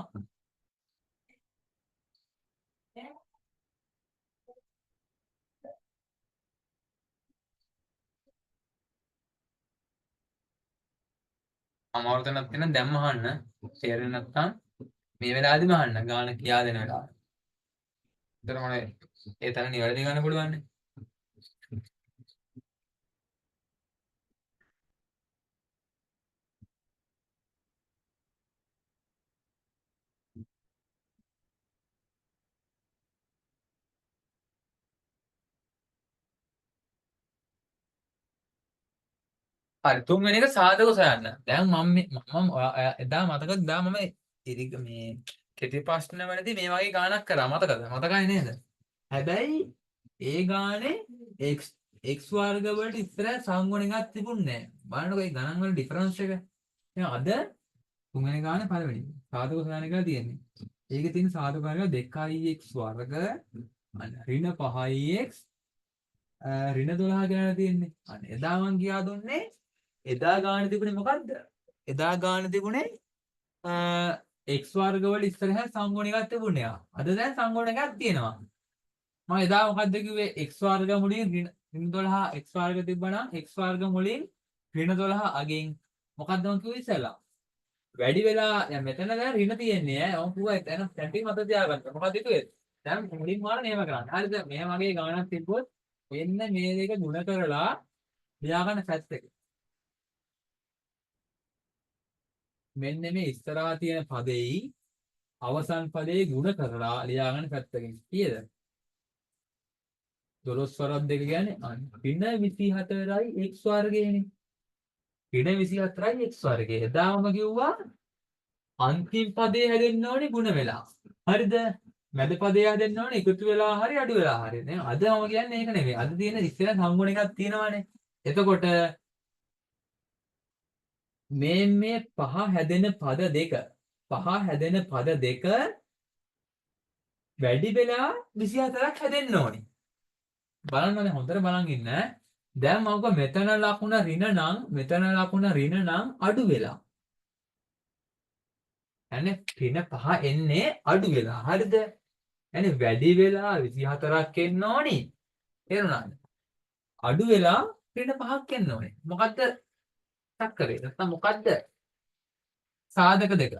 අමාරුතනක් තියෙන දැම්ම අහන්න. තේරෙන්නේ නැත්නම් මේ වෙලාවදිම අහන්න ගාන කියා දෙන වෙලාව. එතන මම ඒ තැන නිවැරදි ගන්න පුළුවන් නේ. හරි තුන්වෙනි එක සාධක සොයන්න. දැන් මම එදා මතකද දා මම මේ කෙටි ප්‍රශ්න වලදී මේ වගේ ගානක් කරා මතකද? මතකයි නේද? හැබැයි ඒ ගානේ x වර්ග වලට ඉස්සර සංගුණ එකක් තිබුණේ නැහැ. බලන්නකො ඒ ගණන් වල ඩිෆරන්ස් එක. දැන් අද තුන්වෙනි ගානේ පළවෙනි. සාධක සොයන්න කියලා තියෙන්නේ. ඒකේ තියෙන සාධකාරය 2x වර්ග අන්න ඍණ 5x ඍණ 12 කියලා තියෙන්නේ. අන්න එදා මං කියා දුන්නේ එදා ගාන තිබුණේ මොකද්ද? එදා ගාන තිබුණේ x වර්ග වල ඉස්සරහ සංගුණ එකක් තිබුණේ. අද දැන් සංගුණ එකක් තියෙනවා. මම එදා මොකද්ද කිව්වේ? x වර්ග මුලින් ඍණ 12 x වර්ග තිබ්බනම් x වර්ග මුලින් ඍණ 12 අගෙන් මොකද්ද මම කිව්වේ ඉස්සෙල්ලා? වැඩි වෙලා දැන් මෙතන දැන් ඍණ තියෙන්නේ ඈ. මම කිව්වා එතන පැටි මත තියාගන්න. මොකද්ද කිව්වේ? දැන් මුලින් මාන මේව කරන්න. හරිද? මෙහෙම වගේ ගානක් තිබ්බොත් එන්න මේ දෙක ගුණ කරලා ලියා ගන්න ෆැක්ට් එක. මෙන්න මේ ඉස්සරහා තියෙන පදෙයි අවසන් පදේ ගුණ කරලා ලියා ගන්න ෆැක්ට් එකකින්. කීයද? 12 වරක් දෙක කියන්නේ ඍණ 24යි x වර්ගයනේ. ඍණ 24යි x වර්ගය. එදාම කිව්වා අන්තිම පදේ හැදෙන්න ඕනේ ගුණ වෙලා. හරිද? මැද පදේ හැදෙන්න ඕනේ එකතු වෙලා හරි අඩු වෙලා හරි. දැන් අද මම කියන්නේ ඒක නෙමෙයි. අද තියෙන ඉස්සෙල්ලා සංගුණ එකක් තියෙනවානේ. එතකොට මේ පහ හැදෙන පද දෙක වැඩි වෙලා 24ක් හැදෙන්න ඕනේ. බලන්න හොඳට බලන් ඉන්න. දැන් මම කිව්වා මෙතන ලකුණ ඍණ නම් අඩු වෙලා. يعني ඍණ 5 එන්නේ අඩු වෙලා. හරිද? يعني වැඩි වෙලා 24ක් එන්න ඕනි. තේරුණාද? අඩු වෙලා ඍණ 5ක් එන්න ඕනේ. මොකද්ද චක්‍රේ? නැත්නම් මොකද්ද සාධක දෙක?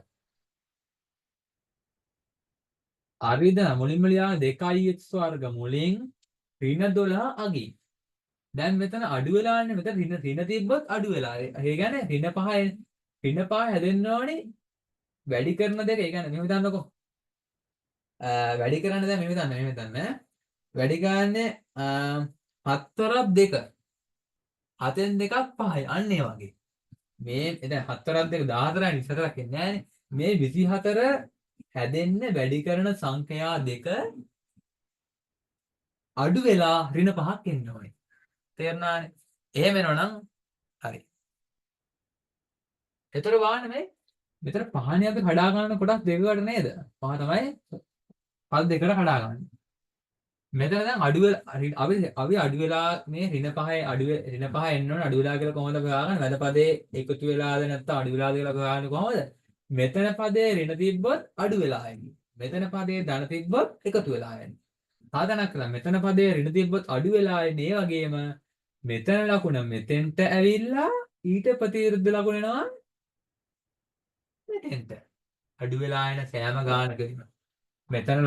හරිද? මුලින්ම ලියා 2x වර්ග මුලින් ඍණ 12 අගින්. දැන් මෙතන අඩු වෙලාන්නේ මෙතන ඍණ තිබ්බොත් අඩු වෙලා. ඒ කියන්නේ ඍණ 5 හැදෙන්න ඕනේ වැඩි කරන දෙක. ඒ කියන්නේ මෙහෙම හිතන්නකෝ. වැඩි කරන්න දැන් මෙහෙම හිතන්න. වැඩි ගානේ 7 වරක් 2. 7න් 2ක් 5යි. අන්න ඒ වගේ. මේ දැන් 7 වරක් 2 14යි 24ක් එන්නේ නැහනේ. මේ 24 හැදෙන්න වැඩි කරන සංඛ්‍යා දෙක අඩු වෙලා ඍණ 5ක් එන්න ඕනේ. තේරුණානේ? එහෙම වෙනවනම් හරි. ඒතර වාහනේ මේ මෙතන පහනේ අපි කඩා ගන්න කොටස් දෙකකට නේද? පහ තමයි පද දෙකට කඩා ගන්න. මෙතන දැන් අඩු වෙලා අපි අඩු වෙලා මේ ඍණ 5 එන්න ඕනේ. අඩු වෙලා කියලා කොහොමද හොයාගන්නේ? මැද පදේ එකතු වෙලාද නැත්නම් අඩු වෙලාද කියලා හොයාගන්නේ කොහොමද? මෙතන පදේ ඍණ තිබ්බොත් අඩු වෙලා එන්නේ. මෙතන පදේ ධන තිබ්බොත් එකතු වෙලා එන්නේ. සාධනක් කළා මෙතන පදේ ඍණ තිබ්බොත් අඩු වෙලා එන්නේ. ඒ වගේම මෙතන ලකුණ මෙතෙන්ට ඇවිල්ලා ඊට ප්‍රතිවිරුද්ධ ලකුණ එනවා මෙතෙන්ට. අඩු වෙලා එන සෑම ගානකදීම මෙතන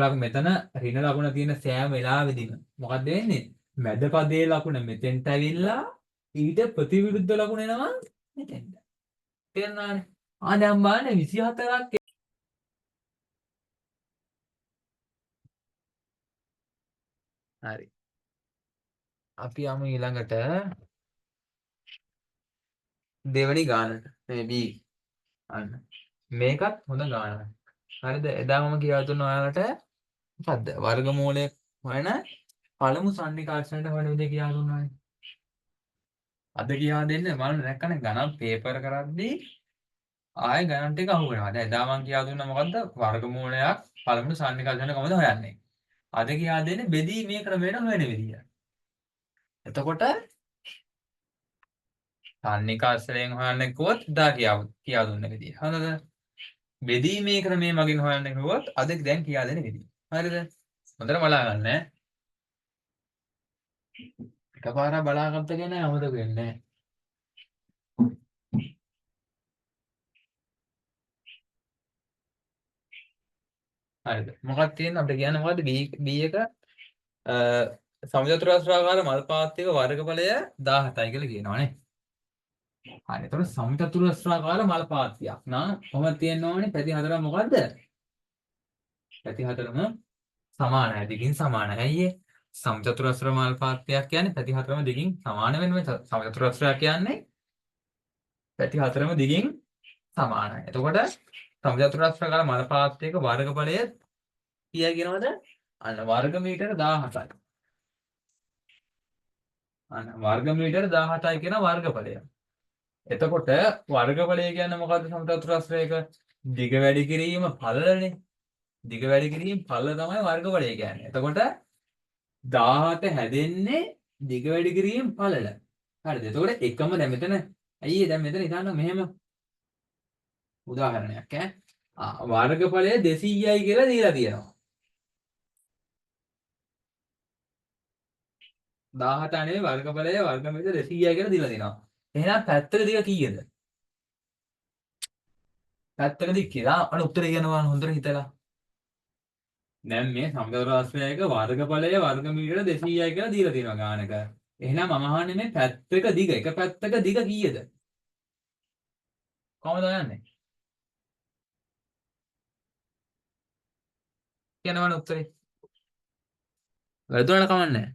ඍණ ලකුණ තියෙන සෑම වෙලාවෙදීම මොකක්ද වෙන්නේ? මැද පදේ ලකුණ මෙතෙන්ට ඇවිල්ලා ඊට ප්‍රතිවිරුද්ධ ලකුණ එනවා මෙතෙන්ට. තේරුණානේ? දැන් බලන්න 24ක් හරි. අපි යමු ඊළඟට දෙවෙනි ගානට. මේ B. අන්න. මේකත් හොඳ ගානක්. හරිද? එදා මම කියලා දුන්නා ඔයාලට මොකද්ද? වර්ගමූලය හොයන පළමු සන්නිකර්ෂණයට හොයන විදිහ කියලා දුන්නානේ. අද කියලා දෙන්න බලන්න දැක්කනේ ගණන් පේපර් කරද්දී ආයෙ ගණන් ටික අහු වෙනවා. දැන් එදා මම කියලා දුන්නා මොකද්ද? වර්ගමූලයක් පළමු සන්නිකර්ෂණය කොහොමද හොයන්නේ? අද කියලා දෙන්නේ බෙදීමේ ක්‍රමයට හොයන විදිහ. එතකොට සන්නිකර්ෂණයෙන් හොයන්නේ කොහොමද? එදා කියලා දුන්න විදිහ. හරිද? බෙදීමේ ක්‍රමයේ මගින් හොයන්නේ කිව්වොත් අද දැන් කියලා දෙන විදිහ. හරිද? හොඳට බලා ගන්න ඈ. එකපාරක් බලාගත්ත කෙනා අමතක වෙන්නේ නැහැ. හරිද? මොකක්ද තියෙන්නේ අපිට කියන්න මොකද්ද B එක සමචතුරස්‍රාකාර මල් පාත්තික වර්ගඵලය 17යි කියලා කියනවානේ. හරි. එතකොට සමචතුරස්‍රාකාර මල් පාත්තියක් නම් කොහොමද තියෙන්න ඕනේ? පැති හතරක් මොකද්ද? පැති හතරම සමානයි. දිගින් සමානයි. අයියේ සමචතුරස්‍ර මල් පාත්තියක් කියන්නේ පැති හතරම දිගින් සමාන වෙන සමචතුරස්‍රයක් කියන්නේ පැති හතරම දිගින් සමානයි. එතකොට සමචතුරස්‍රාකාර මල් පාත්තියක වර්ගඵලය කීයද කියනවද? අන්න වර්ග මීටර 17යි. අන්න වර්ග මීටර 17යි කියන වර්ගඵලය. එතකොට වර්ගඵලය කියන්නේ මොකද්ද සමචතුරස්‍රයක? දිග වැඩි කිරීම පළලනේ. දිග වැඩි කිරීම ඵල තමයි වර්ගඵලය කියන්නේ. එතකොට 17 හැදෙන්නේ දිග වැඩි කිරීම ඵලල. හරිද? එතකොට එකම දැන් මෙතන ඇයි දැන් මෙතන හිතන්න මෙහෙම උදාහරණයක් වර්ගඵලය 200යි කියලා දීලා තියෙනවා. 17 නෙවෙයි වර්ගඵලය වර්ගමීටර 200යි කියලා දීලා තියෙනවා. එහෙනම් පැත්තක දිග කීයද? පැත්තක දිග කියලා අන්න උත්තරේ කියනවා හොඳට හිතලා. දැන් මේ සමතල රාශියක වර්ගඵලය වර්ගමීටර 200යි කියලා දීලා තියෙනවා ගානක. එහෙනම් මම අහන්නේ මේ පැත්තක දිග එක පැත්තක දිග කීයද? කොහමද හොයන්නේ? කියනවනේ උත්තරේ. වැරදුනට කමන්නේ.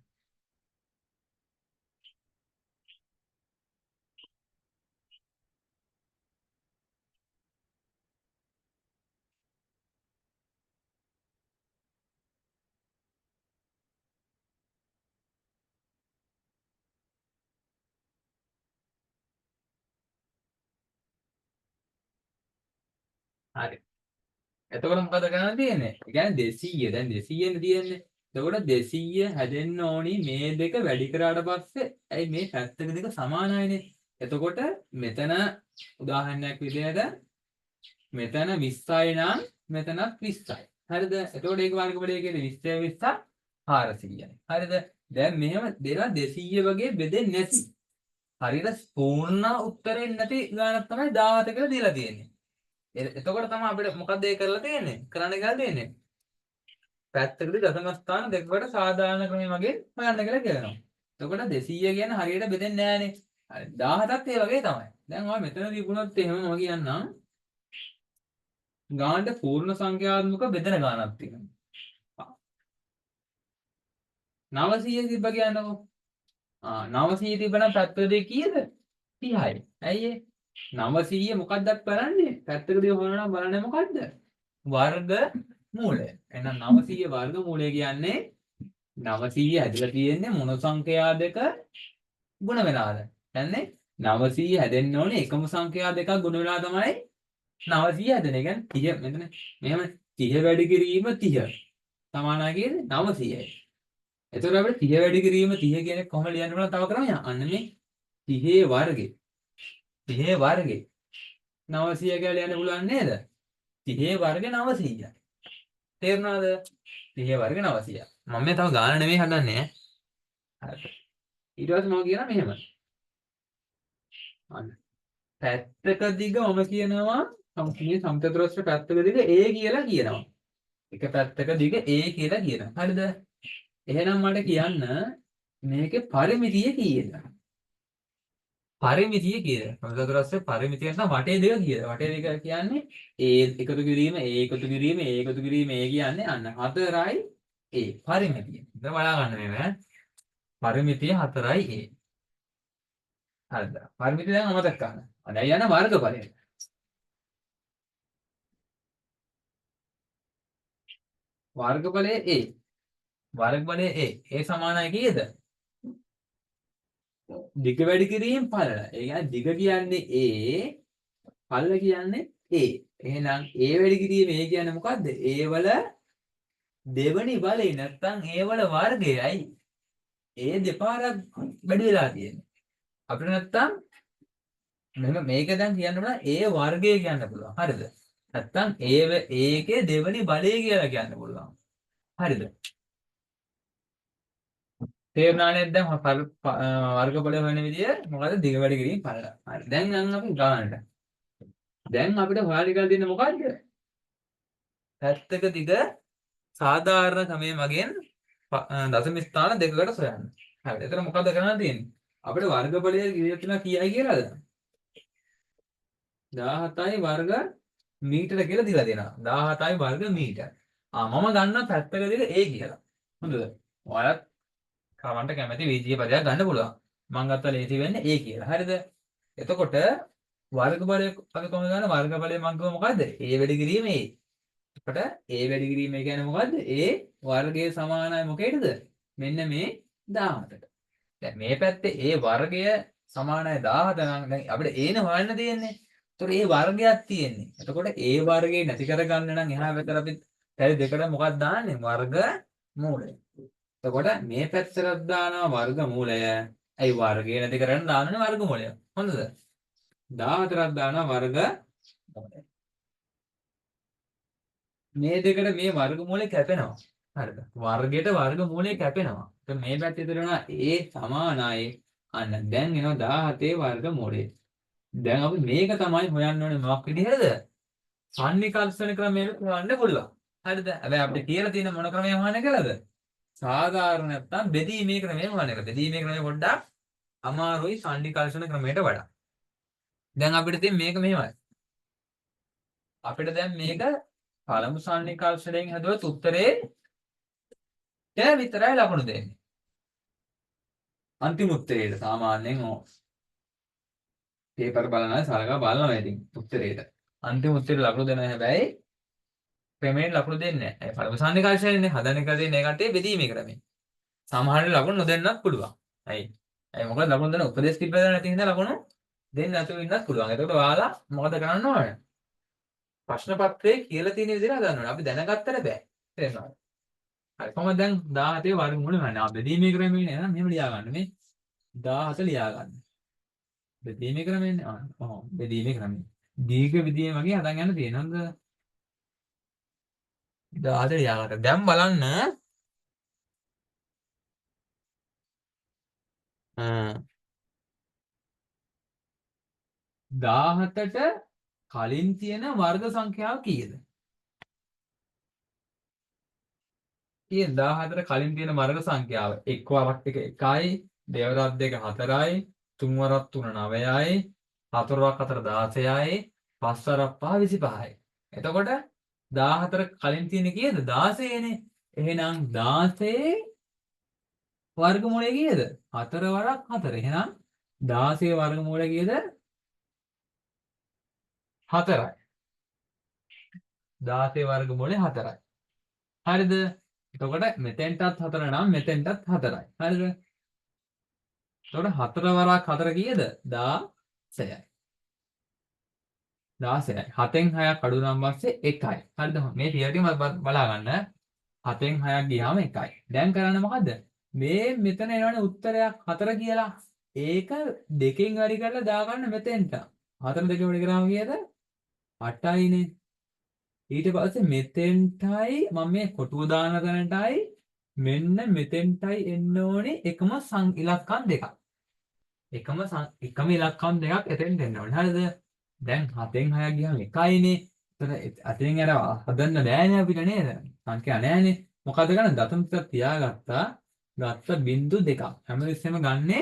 හරි. එතකොට මොකද කරන්න තියෙන්නේ? ඒ කියන්නේ 200 දැන් 200 නේ තියෙන්නේ. එතකොට 200 හැදෙන්න ඕනි මේ දෙක වැඩි කරාට පස්සේ ඇයි මේ පැත්තක දෙක සමානයිනේ. එතකොට මෙතන උදාහරණයක් විදිහට මෙතන 20යි නම් මෙතනත් 20යි. හරිද? එතකොට ඒක වර්ගඵලය කියන්නේ 20 20 400යි. හරිද? දැන් මෙහෙම දෙනවා 200 වගේ බෙදෙන්නේ නැති. හරියට පූර්ණ උත්තරේ නැති ගානක් තමයි 17 කියලා දීලා තියෙන්නේ. එතකොට තමයි අපිට මොකක්ද ඒ කරලා තියෙන්නේ? කරන්න කියලා තියෙන්නේ. පැත්තකදී දශම ස්ථාන දෙකකට සාධාරණ ක්‍රමය වගේ හොයන්න කියලා කියනවා. එතකොට 200 කියන්නේ හරියට බෙදෙන්නේ නැහනේ. හරි 17ත් ඒ වගේ තමයි. දැන් ඔය මෙතන තිබුණොත් එහෙම මම කියන්නම්. ගානට පූර්ණ සංඛ්‍යාත්මක බෙදෙන ගානක් තියෙනවා. 900 තිබ්බ කියන්නකෝ. 900 තිබ්බනම් පැත්තකදී කීයද? 30යි. ඇයි ඒ? 900 මොකක්ද කරන්නේ? පැත්තකදී හොයනවා බලන්නේ මොකද්ද? වර්ග මූලය. එහෙනම් 900 වර්ග මූලය කියන්නේ 900 හැදලා තියෙන්නේ මොන සංඛ්‍යා දෙක ගුණ වෙලාද? කියන්නේ 900 හැදෙන්න ඕනේ එකම සංඛ්‍යා දෙකක් ගුණ වෙලා තමයි 900 හැදෙන. ඒ කියන්නේ 30 මෙතන මෙහෙම 30 වැඩි කිරීම 30 සමානයි කියන්නේ 900යි. එතකොට අපිට 30 වැඩි කිරීම 30 කියන එක කොහොමද ලියන්න පුළුවන් තව ක්‍රමයක්? අන්න මේ 30 වර්ගේ 30 වර්ගේ 900 කියලා ලියන්න පුළුවන් නේද? 30 වර්ග 900යි. තේරුණාද? 30 වර්ග 900යි. මම මේ තව ගාන නෙමෙයි හදන්නේ ඈ. හරි. ඊට පස්සේ මම කියනවා මෙහෙම. අන්න. පැත්තක දිග මම කියනවා සම්පූර්ණ සමතත්‍රස්ත්‍ර පැත්තක දිග A කියලා කියනවා. එක පැත්තක දිග A කියලා කියනවා. හරිද? එහෙනම් මට කියන්න මේකේ පරිමිතිය කීයද? පරිමිතිය කීයද? සමතත්‍රස්ත්‍ර පරිමිතිය නැත්නම් වටේ දෙක කීයද? වටේ දෙක කියන්නේ A එකතු කිරීම A එකතු කිරීම A එකතු කිරීම A කියන්නේ අන්න 4යි A පරිමිතිය. ඉතින් බලා ගන්න මේ පරිමිතිය 4යි A. හරිද? පරිමිතිය දැන් අමතක කරන්න. දැන් යන වර්ගඵලය. වර්ගඵලය A. වර්ගඵලය A. A සමානයි කීයද? දිග වැඩි කිරීම ඵල. ඒ කියන්නේ දිග කියන්නේ A, ඵල කියන්නේ A. එහෙනම් A වැඩි කිරීම A කියන්නේ මොකද්ද? A වල දෙවනි බලය නැත්නම් A වල වර්ගයයි A දෙපාරක් වැඩි වෙලා තියෙන්නේ. අපිට නැත්නම් මෙන්න මේක දැන් කියන්න බෑ A වර්ගය කියන්න පුළුවන්. හරිද? නැත්නම් ඒකේ දෙවනි බලය කියලා කියන්න පුළුවන්. හරිද? තේරුණා නේද? දැන් වර්ගඵලය හොයන විදිය මොකද? දිග වැඩි කිරීම ඵල. හරි. දැන් නම් අපි ගානට. දැන් අපිට හොයාගන්න කියලා දෙන්නේ මොකද්ද? පැත්තක දිග සාධාරණ ක්‍රමය මගෙන් දශම ස්ථාන දෙකකට සොයන්න. හරි. එතන මොකද කරන්න තියෙන්නේ? අපිට වර්ගඵලය කියලා කීයයි කියලාද? 17යි වර්ග මීටර කියලා දීලා දෙනවා. 17යි වර්ග මීටර. මම ගන්න පැත්තක දිග A කියලා. හොඳද? ඔයාලත් කවන්ට කැමති වීජීය පදයක් ගන්න පුළුවන්. මම ගත්ත ලේසි වෙන්නේ A කියලා. හරිද? එතකොට වර්ගඵලය අපි කොහොමද ගන්න? වර්ගඵලය මම කිව්ව මොකද්ද? A වැඩි කිරීම A. එතකොට A වැඩි කිරීම කියන්නේ මොකද්ද? A වර්ගය සමානයි මොකේද? මෙන්න මේ 17ට. දැන් මේ පැත්තේ A වර්ගය සමානයි 17 නම් දැන් අපිට A නේ හොයන්න තියෙන්නේ. ඒතකොට A වර්ගයක් තියෙන්නේ. එතකොට A වර්ගේ නැති කරගන්න නම් එහා පැත්තට අපි පැති දෙකට මොකක්ද දාන්නේ? වර්ග මූලය. එතකොට මේ පැත්තට දානවා වර්ග මූලය. ඇයි වර්ගය නැති කරන්න දාන්නේ වර්ග මූලය. හොඳද? 14ක් දානවා වර්ග මූලය. මේ දෙකට මේ වර්ග මූලය කැපෙනවා. හරිද? වර්ගයට වර්ග මූලය කැපෙනවා. එතකොට මේ පැත්තේ ඉතුරුනා a සමානයි. අන්න දැන් එනවා 17 වර්ග මූලය. දැන් අපි මේක තමයි හොයන්න ඕනේ මොකක් විදිහටද? සන්නිකර්ෂණ ක්‍රමයට හොයන්න පුළුවන්. හරිද? හැබැයි අපිට කියලා තියෙන මොන ක්‍රමයක් හොයන්න කියලාද? සාධාරණ නැත්තම් බෙදීමේ ක්‍රමය හොයන්න එක. බෙදීමේ ක්‍රමය පොඩ්ඩක් අමාරුයි සන්නිකර්ෂණ ක්‍රමයට වඩා. දැන් අපිට තියෙන මේක මෙහෙමයි. අපිට දැන් මේක පළමු සන්නිකර්ෂණයෙන් හදුවත් උත්තරේ ට විතරයි ලකුණු දෙන්නේ. අන්තිම උත්තරේට සාමාන්‍යයෙන් පේපර් බලන අය සලකා බලනවා ඉතින් උත්තරේට. අන්තිම උත්තරේ ලකුණු දෙනවා හැබැයි ක්‍රමයෙන් ලකුණු දෙන්නේ නැහැ. පළමු සන්නිකර්ෂණයනේ හදන එක දෙන්නේ ඒ කට්ටිය බෙදීමේ ක්‍රමය. සමහරවිට ලකුණු නොදෙන්නත් පුළුවන්. ඇයි? මොකද ලකුණු දෙන උපදේශ කිව්වද නැති හින්දා ලකුණු දෙන්න නැතුව ඉන්නත් පුළුවන්. එතකොට ඔයාලා මොකද කරන්න ඕනේ? ප්‍රශ්න පත්‍රයේ කියලා තියෙන විදිහට හදන්න ඕනේ. අපි දැනගත්තට බෑ. තේරෙනවද? හරි. කොහොමද දැන් 17 වර්ගමූල ගන්න? අපි බෙදීමේ ක්‍රමයේ නේද? මෙහෙම ලියා ගන්න මේ 17 ලියා ගන්න. බෙදීමේ ක්‍රමයනේ. බෙදීමේ ක්‍රමය. දීර්ඝ විදියේ වගේ හදන් යන්න තියෙනවද? 17 ලියා ගන්න. දැන් බලන්න 17ට කලින් තියෙන වර්ග සංඛ්‍යාව කීයද? කීයද 17ට කලින් තියෙන වර්ග සංඛ්‍යාව? එක් වරක් එක 1යි, දෙවරක් දෙක 4යි, තුන් වරක් 3 9යි, හතර වරක් 4 16යි, පස් වරක් 5 25යි. එතකොට 17 කලින් තියෙන කීයද? 16නේ. එහෙනම් 16 වර්ගමූලය කීයද? 4 වරක් 4. එහෙනම් 16 වර්ගමූලය කීයද? 4යි. 16 වර්ගමූලය 4යි. හරිද? එතකොට මෙතෙන්ටත් 4 නම් මෙතෙන්ටත් 4යි. හරිද? එතකොට 4 වරක් 4 කීයද? 16යි. 16යි. 7න් 6ක් අඩු නම් පස්සේ 1යි. හරිද? මේ ටික බලා ගන්න. 7න් 6ක් ගියාම 1යි. දැන් කරන්න මොකද්ද? මේ මෙතන එනවනේ උත්තරයක් 4 කියලා. ඒක දෙකෙන් වැඩි කරලා දාගන්න මෙතෙන්ට. 4 දෙකෙන් වැඩි කරාම කීයද? 8යිනේ. ඊට පස්සේ මෙතෙන්ටයි මම මේ කොටුව දාන තැනටයි මෙන්න මෙතෙන්ටයි එන්න ඕනේ එකම ඉලක්කම් දෙකක්. එකම ඉලක්කම් දෙකක් එතෙන්ට එන්න ඕනේ. හරිද? දැන් 7න් 6ක් ගියාම 1යිනේ. එතන අතෙන් අර හදන්න බෑනේ අපිට නේද? සංඛ්‍යා නෑනේ. මොකද ගන්න දතම ටිකක් තියාගත්තා. ගත්ත බිංදු දෙකක්. හැමතිස්සෙම ගන්නෙ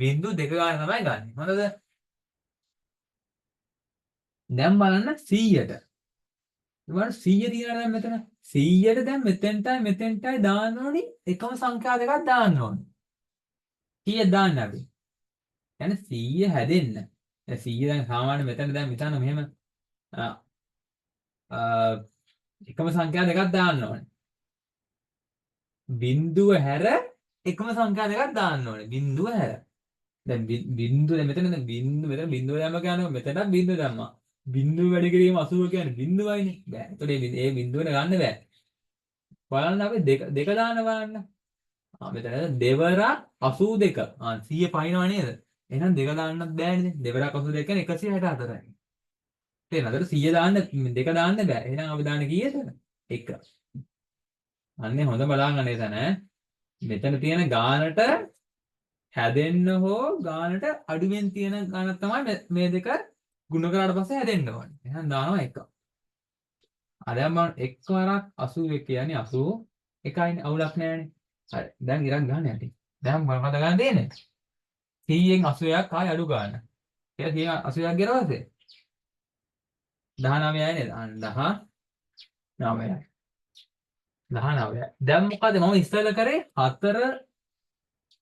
බිංදු දෙක ගන්න තමයි ගන්නෙ. හොඳද? දැන් බලන්න 100ට. ඊට 100 තියනවා දැන් මෙතන 100ට දැන් මෙතෙන්ටයි දාන්න ඕනි එකම සංඛ්‍යා දෙකක් දාන්න ඕනි. කීයක් දාන්න අපි? يعني 100 හැදෙන්න. දැන් 100 දැන් සාමාන්‍ය මෙතන දැන් මෙතන මෙහෙම එකම සංඛ්‍යා දෙකක් දාන්න ඕනේ. බිංදුව හැර එකම සංඛ්‍යා දෙකක් දාන්න ඕනේ. බිංදුව හැර. දැන් බිංදුව දැන් මෙතන දැන් මෙතන බිංදුව දැම්ම කියනවා මෙතනත් බිංදුව දැම්මා. බිංදුව වැඩි කිරීම 80 කියන්නේ බිංදුවයිනේ. බෑ. එතකොට මේ බිංදුවනේ ගන්න බෑ. බලන්න අපි දෙක දාන්න බලන්න. මෙතන දෙවරක් 82. 100 පයින්නවා නේද? එහෙනම් දෙක දාන්නත් බෑනේ. දෙවරක් 82 කියන්නේ 164යි. තේරෙනවද? 100 දාන්න දෙක දාන්න බෑ. එහෙනම් අපි දාන්නේ කීයද? 1. අන්නේ හොඳ බලාගන්න එතන. මෙතන තියෙන ගානට හැදෙන්න හෝ ගානට අඩුවෙන් තියෙන ගාන තමයි මේ දෙක ගුණ කරාට පස්සේ හැදෙන්න ඕනේ. එහෙනම් දානවා 1. දැන් බලන්න 1 වරක් 81 කියන්නේ 81යිනේ අවුලක් නෑනේ. හරි. දැන් ඉරක් ගන්න යටි. දැන් මොකද ගන්න දෙන්නේ? 100න් 81ක් ආය අඩු ගන්න. කියලා 100න් 81ක් ගියරවද? 19යි නේද? 19යි. 19යි. දැන් මොකද මම ඉස්සෙල්ලා කරේ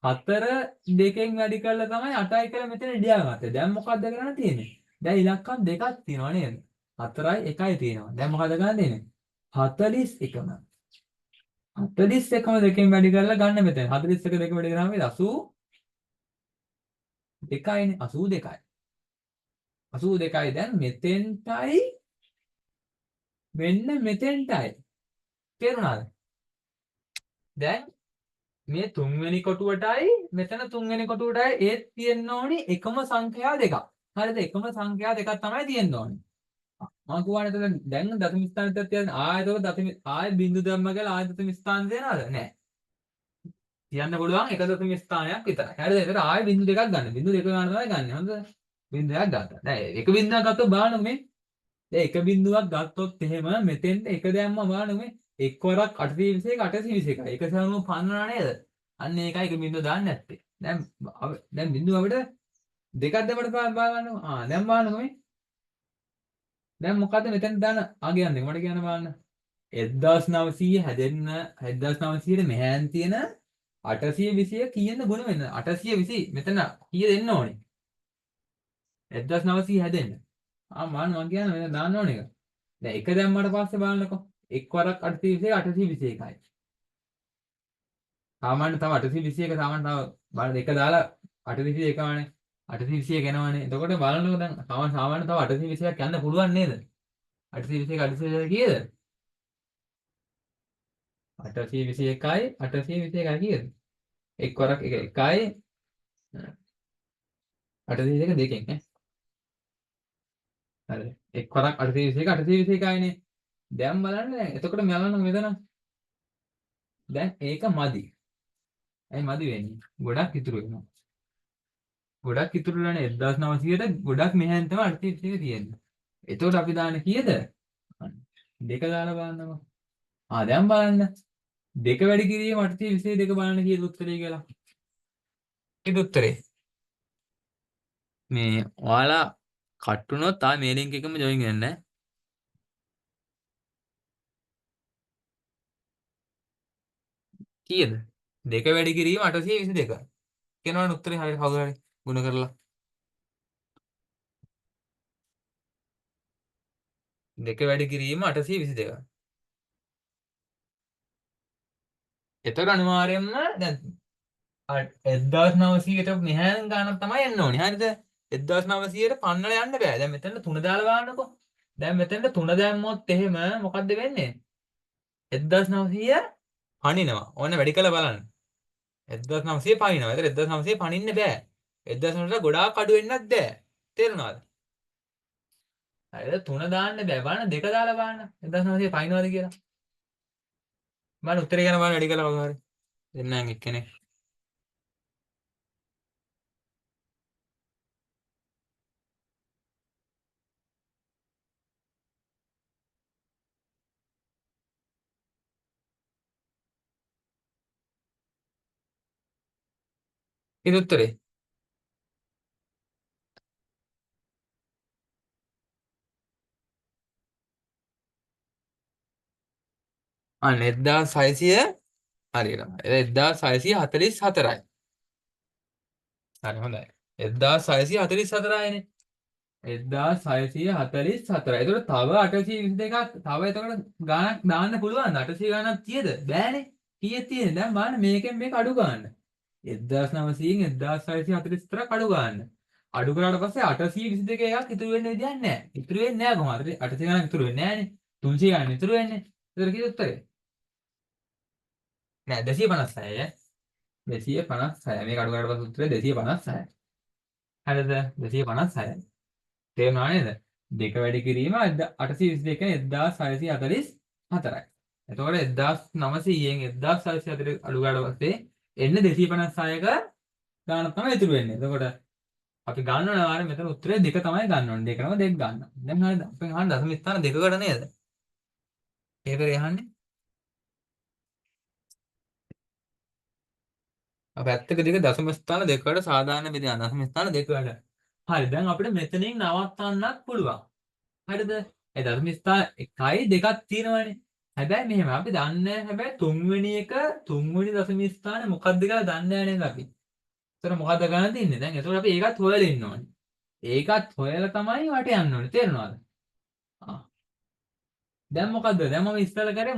4 දෙකෙන් වැඩි කරලා තමයි 8යි කියලා මෙතන ලියාගත්තේ. දැන් මොකද්ද කරන්න තියෙන්නේ? දැන් ඉලක්කම් දෙකක් තියෙනවා නේද? 4යි 1යි තියෙනවා. දැන් මොකද ගන්න තියෙන්නේ? 41ම. 41ම දෙකෙන් වැඩි කරලා ගන්න මෙතන. 41 දෙක වැඩි කරාම 82යිනේ. 82යි. 82යි දැන් මෙතෙන්ටයි මෙන්න මෙතෙන්ටයි. තේරුණාද? දැන් මේ තුන්වෙනි කොටුවටයි මෙතන තුන්වෙනි කොටුවටයි ඒත් තියෙන්න ඕනි එකම සංඛ්‍යා දෙකක්. හරිද? එකම සංඛ්‍යා දෙකක් තමයි තියෙන්න ඕනි. මම කියවනේ දැන් දශම ස්ථානෙත් තියෙන ආයෙත් දශම ආයෙ බිංදු දැම්ම කියලා ආයෙ දශම ස්ථාන දෙනවද? නැහැ. කියන්න පුළුවන් එක දශම ස්ථානයක් විතරයි. හරිද? ඒකට ආයෙ බිංදු දෙකක් ගන්න. බිංදු දෙක ගන්න තමයි ගන්න. හොඳද? බිංදු දෙකක් ගත්තා. දැන් එක බිංදුවක් ගත්තොත් බලන්න මේ. දැන් එක බිංදුවක් ගත්තොත් එහෙම මෙතෙන්ට එක දැම්ම බලන්න මේ එක් වරක් 821 821 එක සමම පන්නනා නේද? අන්න ඒකයි එක බිංදුව දාන්න නැත්තේ. දැන් බිංදුව අපිට දෙකක් දෙකට බලන්න. දැන් බලන්න මේ. දැන් මොකද්ද මෙතෙන් දාන ආගයන්නේ මට කියන්න බලන්න. 1900 හැදෙන්න 1900 මෙහෙන් තියෙන 820 කීයද ගුණ වෙන 820 මෙතන කීය දෙන්න ඕනේ 1900 හැදෙන්න මම කියන්නේ මෙතන දාන්න ඕනේ එක දැන් එක දැම්මට පස්සේ බලන්නකො එක් වරක් 820 821යි සාමාන්‍ය තව 821 සාමාන්‍ය තව බලන්න එක දාලා 821 වනේ 821 එනවනේ එතකොට බලන්නකො දැන් සාමාන්‍ය තව 820ක් යන්න පුළුවන් නේද 821 821 කීයද 821යි 821යි කීයද? එක් වරක් එකයි 822 දෙකෙන් ඈ. හරි. එක් වරක් 821 821යිනේ. දැන් බලන්න දැන් එතකොට මලන්න මෙතන. දැන් ඒක මදි. ඇයි මදි වෙන්නේ? ගොඩක් ඉතුරු වෙනවා. ගොඩක් ඉතුරු වෙනනේ 1900ට ගොඩක් මෙහෙන් තමයි 821 තියෙන්නේ. එතකොට අපි දාන්නේ කීයද? දෙක දාලා බලන්නකො. දැන් බලන්න. දෙක වැඩි කිරීම 822 බලන්න කීයද උත්තරේ කියලා. කීයද උත්තරේ? මේ ඔයාලා කට් වුණොත් ආ මේ ලින්ක් එකම ජොයින් වෙන්න ඈ. කීයද? දෙක වැඩි කිරීම 822. කියනවනේ උත්තරේ හරියට කවුරු හරි ගුණ කරලා. දෙක වැඩි කිරීම 822. එතකොට අනිවාර්යයෙන්ම දැන් 1900ට මෙහෙන් ගානක් තමයි එන්න ඕනේ. හරිද? 1900ට පන්නල යන්න බෑ. දැන් මෙතන 3 දාලා බලන්නකෝ. දැන් මෙතනට 3 දැම්මොත් එහෙම මොකද්ද වෙන්නේ? 1900 පනිනවා. ඕන වැඩි කළා බලන්න. 1900 පනිනවා. ඒතර 1900 පනින්න බෑ. 1900ට ගොඩාක් අඩු වෙන්නත් බෑ. තේරුණාද? හරිද? 3 දාන්න බෑ. බලන්න 2 දාලා බලන්න. 1900 පනිනවද කියලා. බලන්න උත්තරේ ගැන බලන්න වැඩි කළා කවුරු හරි. දෙන්නෙන් එක්කෙනෙක්. ඒක උත්තරේ. අන්න 1600 හරියට. 1644යි. හරි හොඳයි. 1644යිනේ. 1644. ඒතකොට තව 822ක් තව එතකොට ගාණක් දාන්න පුළුවන්ද? 800 ගාණක් තියද? බෑනේ. කීයක් තියෙන්නේ? දැන් බලන්න මේකෙන් මේක අඩු ගන්න. 1900න් 1644ක් අඩු ගන්න. අඩු කරාට පස්සේ 822 එකක් ඉතුරු වෙන්න විදියක් නැහැ. ඉතුරු වෙන්නේ නැහැ කොහොමද? 800 ගාණක් ඉතුරු වෙන්නේ නැහනේ. 300 ගාණක් ඉතුරු වෙන්නේ. ඒතර කීයද උත්තරේ? නෑ 256 256 මේක අඩු කරාට පස්සේ උත්තරේ 256. හරිද? 256. තේරුණා නේද? දෙක වැඩි කිරීම 822 1644යි. එතකොට 1900න් 1640 අඩු ගාලා පස්සේ එන්න 256ක ගානක් තමයි ඉතුරු වෙන්නේ. එතකොට අපි ගන්න ඕන ආරෙ මෙතන උත්තරේ දෙක තමයි ගන්න ඕනේ. දෙකම දෙක ගන්න. දැන් හරිද? අපි අහන්න දශම ස්ථාන දෙකකට නේද? ඒකේ යහන්නේ. අපි ඇත්තක දෙක දශම ස්ථාන දෙකකට සාධාරණ බෙදා දශම ස්ථාන දෙකකට. හරි දැන් අපිට මෙතනින් නවත්තන්නත් පුළුවන්. හරිද? ඒ දශම ස්ථාන 1යි 2ක් තියෙනවනේ. හැබැයි මෙහෙම අපි දන්නේ හැබැයි තුන්වෙනි එක තුන්වෙනි දශම ස්ථානේ මොකක්ද කියලා දන්නේ නැහැ නේද අපි. ඒතර මොකද්ද ගන්න තින්නේ? දැන් ඒතකොට අපි ඒකත් හොයලා ඉන්න ඕනේ. ඒකත් හොයලා තමයි වට යන්න ඕනේ. තේරුණාද? දැන් මොකද්ද? දැන් මම ඉස්සර කරේ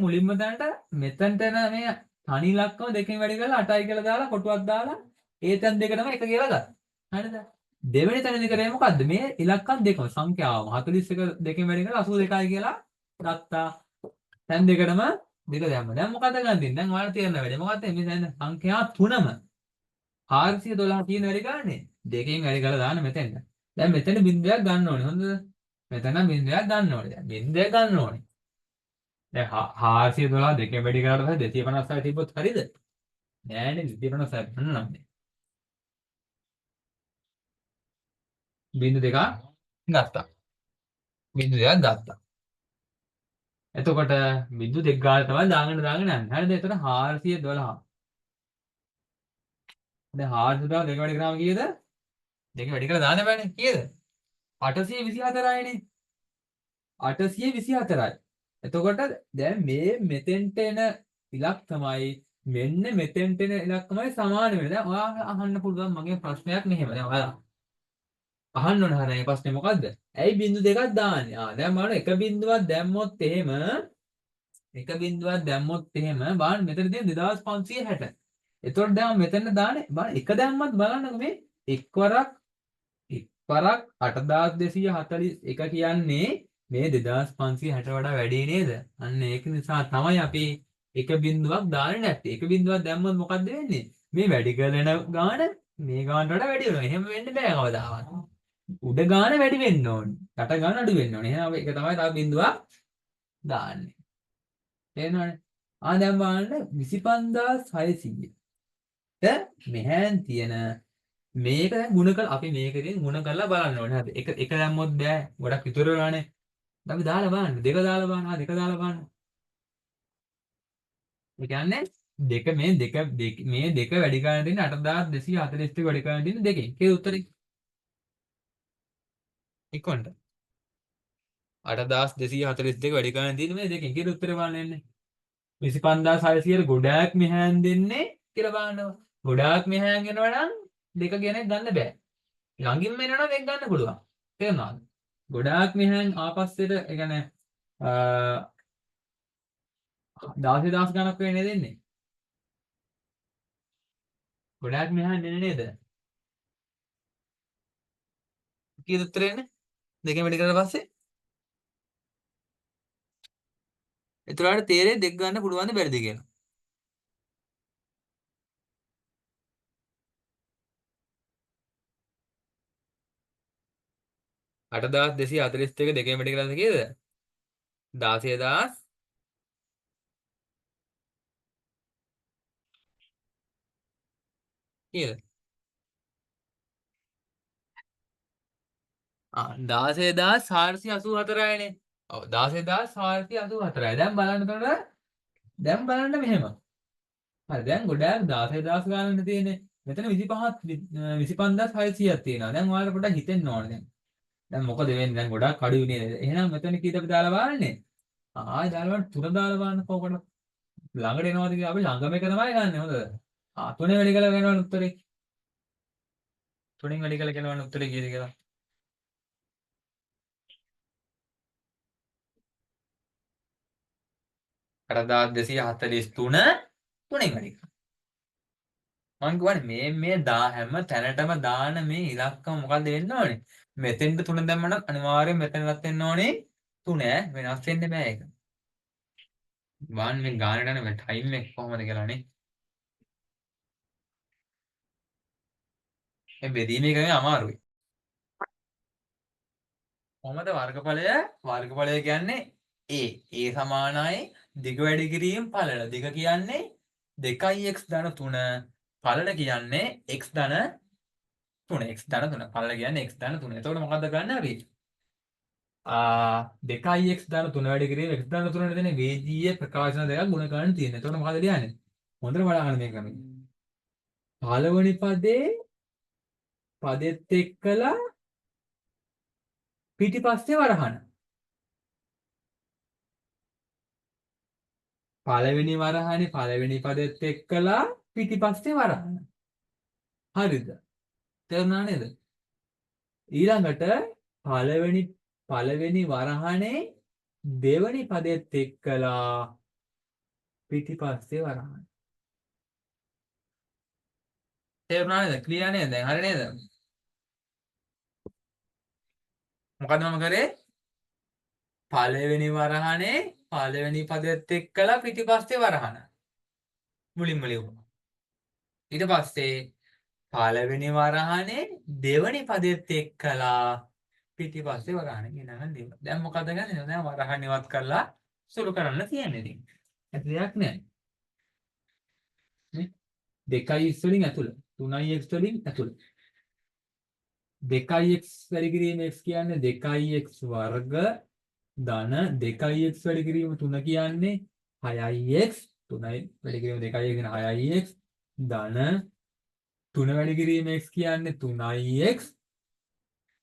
මුලින්ම දැනට මෙතනට එන මේ තනි ඉලක්කම දෙකෙන් වැඩි කරලා 8යි කියලා දාලා කොටුවක් දාලා ඒ තැන් දෙකටම එක කියලා ගත්තා. හරිද? දෙවෙනි තැනදී කරේ මොකද්ද? මේ ඉලක්කම් දෙකම සංඛ්‍යාවම 41 දෙකෙන් වැඩි කරලා 82යි කියලා ගත්තා. තැන් දෙකටම දෙක දැම්ම. දැන් මොකද ගන්න තියෙන්නේ? දැන් ඔයාලා තේරෙන වැඩේ මොකක්ද මේ දැන් සංඛ්‍යා තුනම 412 කියන වැඩි ගන්නනේ. දෙකෙන් වැඩි කරලා දාන්න මෙතෙන්ට. දැන් මෙතන බින්දුවක් ගන්න ඕනේ. හොඳද? මෙතන බින්දුවක් ගන්න ඕනේ. දැන් බින්දුවක් ගන්න ඕනේ. දැන් 412 දෙකෙන් වැඩි කරලා පස්සේ 256 තිබ්බොත් හරියද? නෑනේ 256 ගන්නම්. බින්දු දෙකක් ගත්තා. බින්දු දෙකක් ගත්තා. එතකොට බින්දු දෙක ගාලා තමයි දාගෙන යන්නේ. හරිද? එතන 412. දැන් 412 දෙක වැඩි කරාම කීයද? දෙක වැඩි කරලා දාන්න බෑනේ. කීයද? 824යිනේ. 824යි. එතකොට දැන් මේ මෙතෙන්ට එන ඉලක්ක තමයි මෙන්න මෙතෙන්ට එන ඉලක්ක තමයි සමාන වෙන්නේ. දැන් ඔයා අහන්න පුළුවන් මගේ ප්‍රශ්නයක් මෙහෙම. දැන් ඔයා අහන්න ඕන හරිය ප්‍රශ්නේ මොකද්ද? ඇයි බින්දු දෙකක් දාන්නේ? දැන් බලන්න එක බින්දුවක් දැම්මොත් එහෙම බලන්න මෙතන තියෙන 2560. එතකොට දැන් මෙතන දාන්නේ බලන්න එක දැම්මත් බලන්නකො මේ එක්වරක් 8241 කියන්නේ මේ 2560 වඩා වැඩි නේද? අන්න ඒක නිසා තමයි අපි එක බින්දුවක් දාන්නේ නැත්තේ. එක බින්දුවක් දැම්මොත් මොකද්ද වෙන්නේ? මේ වැඩි කරන ගාන මේ ගානට වඩා වැඩි වෙනවා. එහෙම වෙන්න බෑ කවදාවත්. උඩ ගාන වැඩි වෙන්න ඕනේ. යට ගාන අඩු වෙන්න ඕනේ. එහෙනම් ඒක තමයි තව බින්දුවක් දාන්නේ. තේරෙනවනේ? දැන් බලන්න 25600. මෙහෙන් තියෙන මේක දැන් ගුණ කරලා අපි මේකෙන් ගුණ කරලා බලන්න ඕනේ. හරි. එක දැම්මොත් බෑ. ගොඩක් ඉතුරු වෙලානේ. අපි දාලා බලන්න. දෙක දාලා බලන්න. දෙක දාලා බලන්න. ඒ කියන්නේ මේ දෙක වැඩි කරන්න තියෙන 8242 වැඩි කරන්න තියෙන දෙකෙන්. ඒක උත්තරේ. ඉක්කොන්ට 8242 වැඩි කරන්න තියෙන මේ දෙකෙන්. ඒක උත්තරේ බලන්න එන්නේ. 25600 ගොඩාක් මෙහෙන් දෙන්නේ කියලා බලනවා. ගොඩාක් මෙහෙන් යනවා නම් දෙක ගැන ගන්න බෑ. ළඟින්ම එනවා නම් දෙක ගන්න පුළුවන්. තේරුණාද? ගොඩාක් මෙහෙන් ආපස්සට ඒ කියන්නේ 10000 ගණක් වෙන්නේ දෙන්නේ. ගොඩාක් මෙහෙන් දෙන්නේ නේද? කීයද උත්තරේ එන්නේ? දෙකෙන් වැඩි කරලා පස්සේ එතකොට තේරෙයි දෙක ගන්න පුළුවන්ද බැරිද කියලා. 8241 දෙකෙන් වැඩි කරලා කීයද? 16000 කීයද? 16484යිනේ. ඔව් 16484යි. දැන් බලන්න මෙහෙම. හරි දැන් ගොඩාක් 16000 ගානක් තියෙන්නේ. මෙතන 25600ක් තියෙනවා. දැන් ඔයාලා පොඩ්ඩක් හිතෙන්න ඕනේ දැන්. දැන් මොකද වෙන්නේ? දැන් ගොඩාක් අඩුයි නේද? එහෙනම් මෙතන කීයද අපි දාලා බලන්නේ? දාලා බලන්න තුන දාලා බලන්න කොහොමද? ළඟට එනවාද කියලා අපි ළඟම එක තමයි ගන්න හොඳද? තුනේ වැඩි කළා වෙනවනේ උත්තරේ. තුනෙන් වැඩි කළා කියනවනේ උත්තරේ කීයද කියලා. 8243 තුනෙන් වැඩි කරා. මම කියන්නේ මේ හැම තැනටම දාන මේ ඉලක්කම මොකද්ද වෙන්න ඕනේ? මෙතෙන්ට 3 දැම්ම නම් අනිවාර්යෙන් මෙතනවත් වෙන්න ඕනේ 3 වෙනස් වෙන්න බෑ ඒක. මේ ගානට යන ටයිම් එක කොහොමද කියලානේ. මේ බෙදීම එක අමාරුයි. කොහොමද වර්ගඵලය කියන්නේ a සමානයි දිග වැඩි කිරීම පළල. දිග කියන්නේ 2x ධන 3 පළල කියන්නේ x ධන 3 x ධන 3 පළල කියන්නේ x ධන 3. එතකොට මොකද්ද ගන්න අපි? 2x ධන 3 වැඩි කිරීම x ධන 3 නේ දෙන්නේ වේගීය ප්‍රකාශන දෙකක් ගුණ කරන්න තියෙනවා. එතකොට මොකද ලියන්නේ? හොඳට බලන්න මේ ක්‍රමය. පළවෙනි පදෙත් එක්කලා පිටිපස්සේ වරහන. පළවෙනි වරහනේ පළවෙනි පදෙත් එක්කලා පිටිපස්සේ වරහන. හරිද? තේරුණා නේද? ඊළඟට පළවෙනි වරහනේ දෙවෙනි පදෙත් එක්කලා පිටිපස්සේ වරහන. තේරුණා නේද? ක්ලියර් නේද? දැන් හරි නේද? මොකද මම කරේ? පළවෙනි වරහනේ පළවෙනි පදෙත් එක්කලා පිටිපස්සේ වරහන. මුලින්ම ලියුවා. ඊට පස්සේ පළවෙනි වරහනේ දෙවෙනි පදෙත් එක්කලා පිටිපස්සේ වරහන ගෙනගෙන ලියුවා. දැන් මොකද ගන්නේ? දැන් වරහන් ඉවත් කරලා සුළු කරන්න තියෙන්නේ ඉතින්. ඇති දෙයක් නෑ. නේ? 2x වලින් ඇතුළ 3x වලින් ඇතුළ 2x වැඩි කිරීම x කියන්නේ 2x වර්ග ධන 2x වැඩි කිරීම 3 කියන්නේ 6x 3යි වැඩි කිරීම 2යි කියන 6x ධන 3 වැඩි කිරීම x කියන්නේ 3x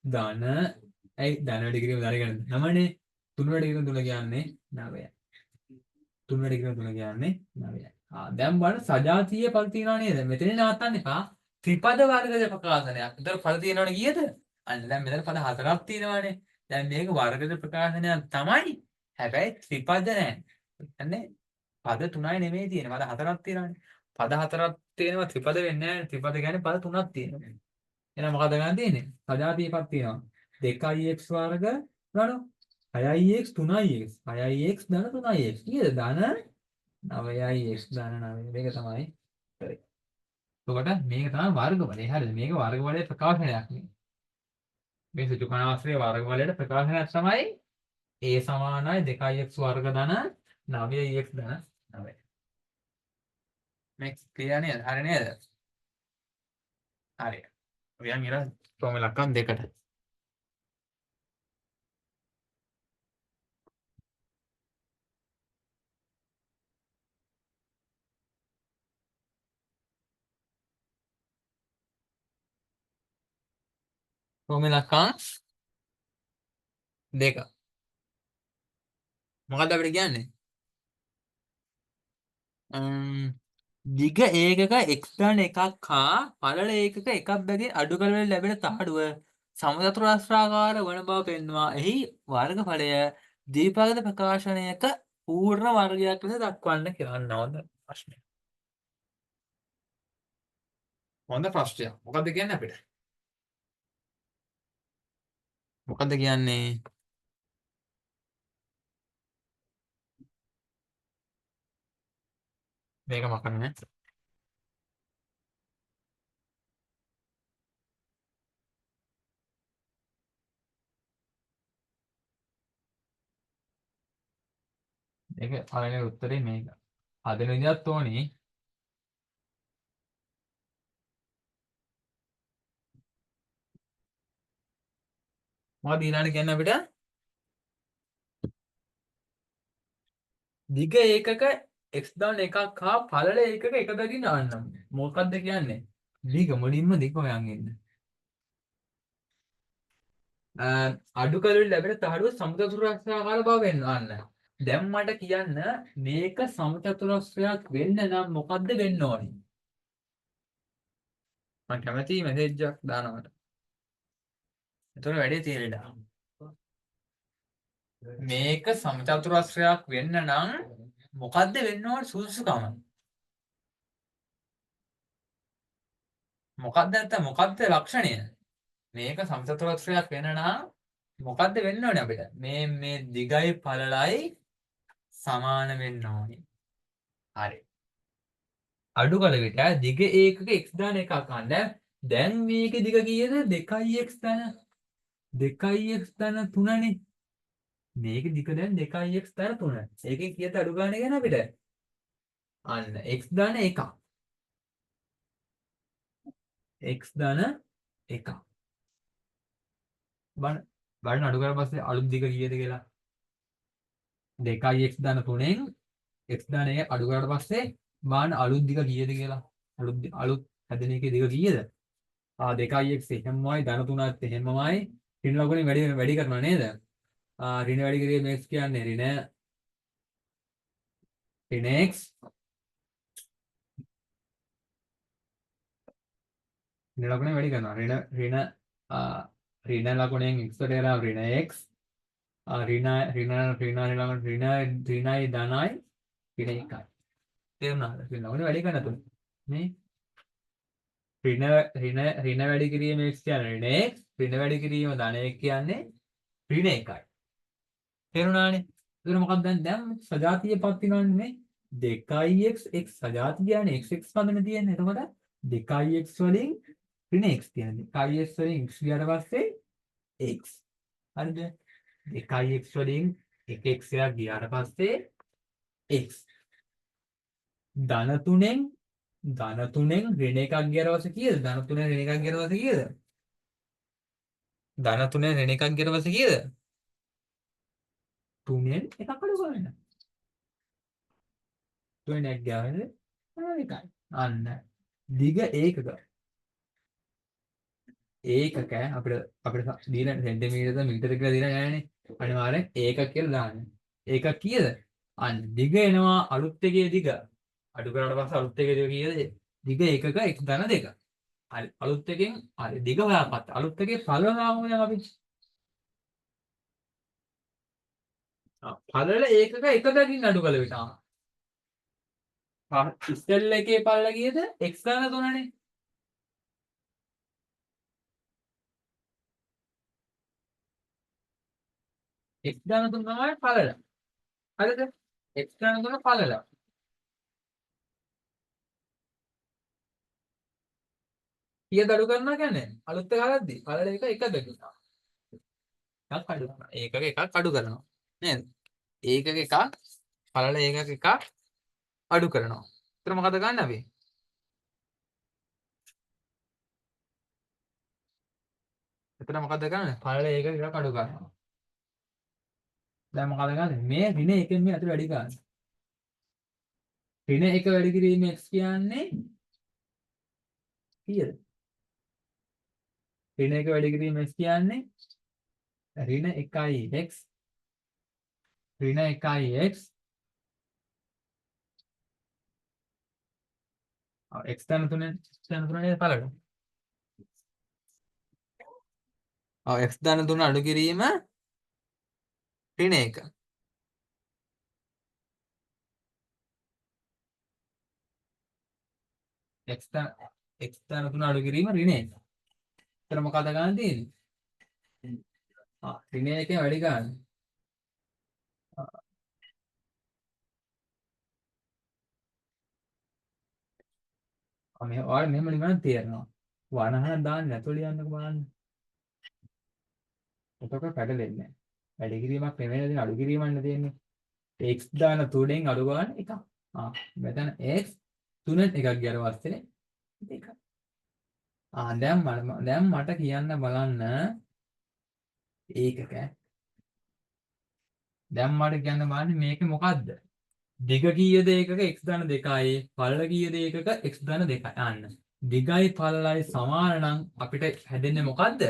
ධන ධන වැඩි කිරීම ධන කියන්නේ 9නේ 3 වැඩි කිරීම 3 කියන්නේ 9යි 3 වැඩි කිරීම 3 කියන්නේ 9යි. දැන් බලන්න සජාතීය පද තියනවා නේද? මෙතන නවත්තන්න එපා. ත්‍රිපද වර්ගද ප්‍රකාශනයක්. ඒතර පද තියෙනවනේ කීයද? අන්න දැන් මෙතන පද 4ක් තියෙනවානේ. දැන් මේක වර්ගද ප්‍රකාශනයක් තමයි. හැබැයි ත්‍රිපද නෑ. කියන්නේ පද 3යි නෙමෙයි තියෙන්නේ. පද 4ක් තියෙනවානේ. පද 4ක් තියෙනවා ත්‍රිපද වෙන්නේ නෑ. ත්‍රිපද කියන්නේ පද 3ක් තියෙනවා. එහෙනම් මොකද ගන්න තියෙන්නේ? සජාතීය පද තියෙනවා. 2x වර්ග ගන්න 6x 3x 6x ධන 3x කීයද? ධන 9යි x ධන 9 මේක තමයි උත්තරේ. එතකොට මේක තමයි වර්ගවලය. හරිද? මේක වර්ගවලයේ ප්‍රකාශනයක් නේ. මේ සුචුකණාශ්‍රයේ වර්ගවලයේ ප්‍රකාශනයක් තමයි a සමානයි 2x වර්ග ධන 9x ධන 9. මේක ක්ලියර් නේද? හරි නේද? හරි. ඔයන් ඉර ප්‍රෝම ඉලක්කම් දෙකට. ප්‍රෝම ඉලක්කම් දෙක. මොකද්ද අපිට කියන්නේ? දිග ඒකක x ධන එකක් හා පළල ඒකක එකක් බැගින් අඩු කරවල ලැබෙන තහඩුව සමචතුරාස්‍රාකාර වන බව පෙන්වා එහි වර්ගඵලය දීපගත ප්‍රකාශනයක පූර්ණ වර්ගයක් ලෙස දක්වන්න කියන්න හොඳ ප්‍රශ්නය. හොඳ ප්‍රශ්නයක්. මොකද්ද කියන්නේ අපිට? මොකද්ද කියන්නේ? මේක මකන්නේ. මේක පළවෙනි උත්තරේ මේක. හදන විදිහත් ඕනේ. මොකද ඊළඟට කියන්නේ අපිට? දිග ඒකක x ධන එකක් හා පළල ඒකක එක බැගින් දාන්නම්. මොකක්ද කියන්නේ? දිග මුලින්ම දිග හොයන් ඉන්න. අඩු කලවල ලැබෙන තහඩුව සමචතුරස්‍රාකාර බව වෙන්නවන්න. දැන් මට කියන්න මේක සමචතුරස්‍රයක් වෙන්න නම් මොකද්ද වෙන්න ඕනේ? මම කැමති මැසේජ් එකක් දානවට. එතකොට වැඩේ තේරෙලා. මේක සමචතුරස්‍රයක් වෙන්න නම් මොකද්ද වෙන්න ඕනේ සුදුසුකම? මොකද්ද නැත්නම් මොකද්ද ලක්ෂණය? මේක සමචතුරස්‍රයක් වෙන්න නම් මොකද්ද වෙන්න ඕනේ අපිට? මේ දිගයි පළලයි සමාන වෙන්න ඕනේ. හරි. අඩු කල විට දිග ඒකක x ධන එකක් ගන්න. දැන් මේකේ දිග කීයද? 2x ධන 2x ධන 3නේ. මේකේ දිග දැන් 2x ධන 3. ඒකෙන් කීයද අඩු ගන්න කියන අපිට? අන්න x ධන 1. x ධන 1. බලන්න අඩු කරලා පස්සේ අලුත් දිග කීයද කියලා. 2x ධන 3ෙන් x ධන 1 අඩු කරලා පස්සේ බලන්න අලුත් දිග කීයද කියලා. අලුත් හැදෙන එකේ දිග කීයද? 2x එහෙමමයි ධන 3ත් එහෙමමයි. ඍණ ලකුණෙන් වැඩි කරනවා නේද? ඍණ වැඩි කිරීම x කියන්නේ ඍණ x ඍණ ලකුණෙන් වැඩි කරනවා. ඍණ ලකුණෙන් x ට කරා ඍණ x ඍණයි ධනයි ඍණ 1යි. තේරුණාද? ඍණ ලකුණෙන් වැඩි කරන තුන. නේ? ඍණ වැඩි කිරීම x කියන්නේ ඍණ x ඍණ වැඩි කිරීම ධන 1 කියන්නේ ඍණ 1යි. තේරුණානේ? එතන මොකක්ද දැන් සජාතිය පත් වෙනවනේ මේ 2x x සජාතිය කියන්නේ x x පදනේ තියෙන්නේ. එතකොට 2x වලින් ඍණ x තියෙනවා. 2x වලින් x ගියාට පස්සේ x. හරිද? 2x වලින් 1x එකක් ගියාට පස්සේ x. ධන 3න් ඍණ එකක් ගියාට පස්සේ කීයද? ධන 3න් ඍණ එකක් ගියාට පස්සේ කීයද? ධන 3න් ඍණ එකක් ගියාට පස්සේ කීයද? 3න් එකක් අඩු කරන්න. 3න් එකක් ගියාම එකයි. අන්න. දිග ඒකක. ඒකක අපිට දීලා සෙන්ටිමීටරද මීටර කියලා දීලා නැහැ. අනිවාර්යෙන් ඒකක කියලා දාන්න. ඒක කීයද? අන්න දිග එනවා අලුත් එකේ දිග. අඩු කරාට පස්සේ අලුත් එකේ දිග කීයද? දිග ඒකක x ධන 2. හරි අලුත් එකෙන් හරි දිග හොයාගත්ත. අලුත් එකේ පළල දාමු දැන් අපි. පළල ඒකක එකකින් අඩු කළ විට. ඉස්සෙල්ල එකේ පළල කීයද? x ධන 3නේ. x ධන 3 තමයි පළල. හරිද? x ධන 3 පළල. කීයද අඩු කරනවා කියන්නේ? අලුත් එක හදද්දි පළල එක එකද කියනවා. එකක් අඩු කරනවා. ඒකක එකක් අඩු කරනවා. නේද? ඒකක එකක් පළල ඒකක එකක් අඩු කරනවා. එතන මොකද ගන්න අපි? එතන මොකද ගන්න? පළල ඒකක එකක් අඩු කරනවා. දැන් මොකද ගන්න? මේ ඍණ එකෙන් මේ අතට වැඩි ගන්න. ඍණ එක වැඩි කිරීම x කියන්නේ කීයද? ඍණ එක වැඩි කිරීම x කියන්නේ ඍණ 1x ඍණ 1x x ධන 3 පළල. x ධන 3 අඩු කිරීම ඍණ 1. x ධන 3 අඩු කිරීම ඍණ 1. එතන මොකද ගන්න තියෙන්නේ? ඍණ 1 වැඩි ගන්න. මේ ඔයාලා මෙහෙම නිකන් තේරෙනවා. වනහන දාන්න නැතුව ලියන්නකෝ බලන්න. එතකොට පැටලෙන්නේ නැහැ. වැඩි කිරීමක් නෙමෙයි නේද අඩු කිරීමක් තියෙන්නේ. x දාන 3ෙන් අඩු ගන්න එකක්. මෙතන x 3ෙන් එකක් ගියාට පස්සේ එකක්. දැන් මට කියන්න බලන්න ඒකක. දැන් මට කියන්න බලන්න මේක මොකද්ද? දිග කීයද ඒකක x ධන 2යි පළල කීයද ඒකක x ධන 2යි. අන්න දිගයි පළලයි සමාන නම් අපිට හැදෙන්නේ මොකද්ද?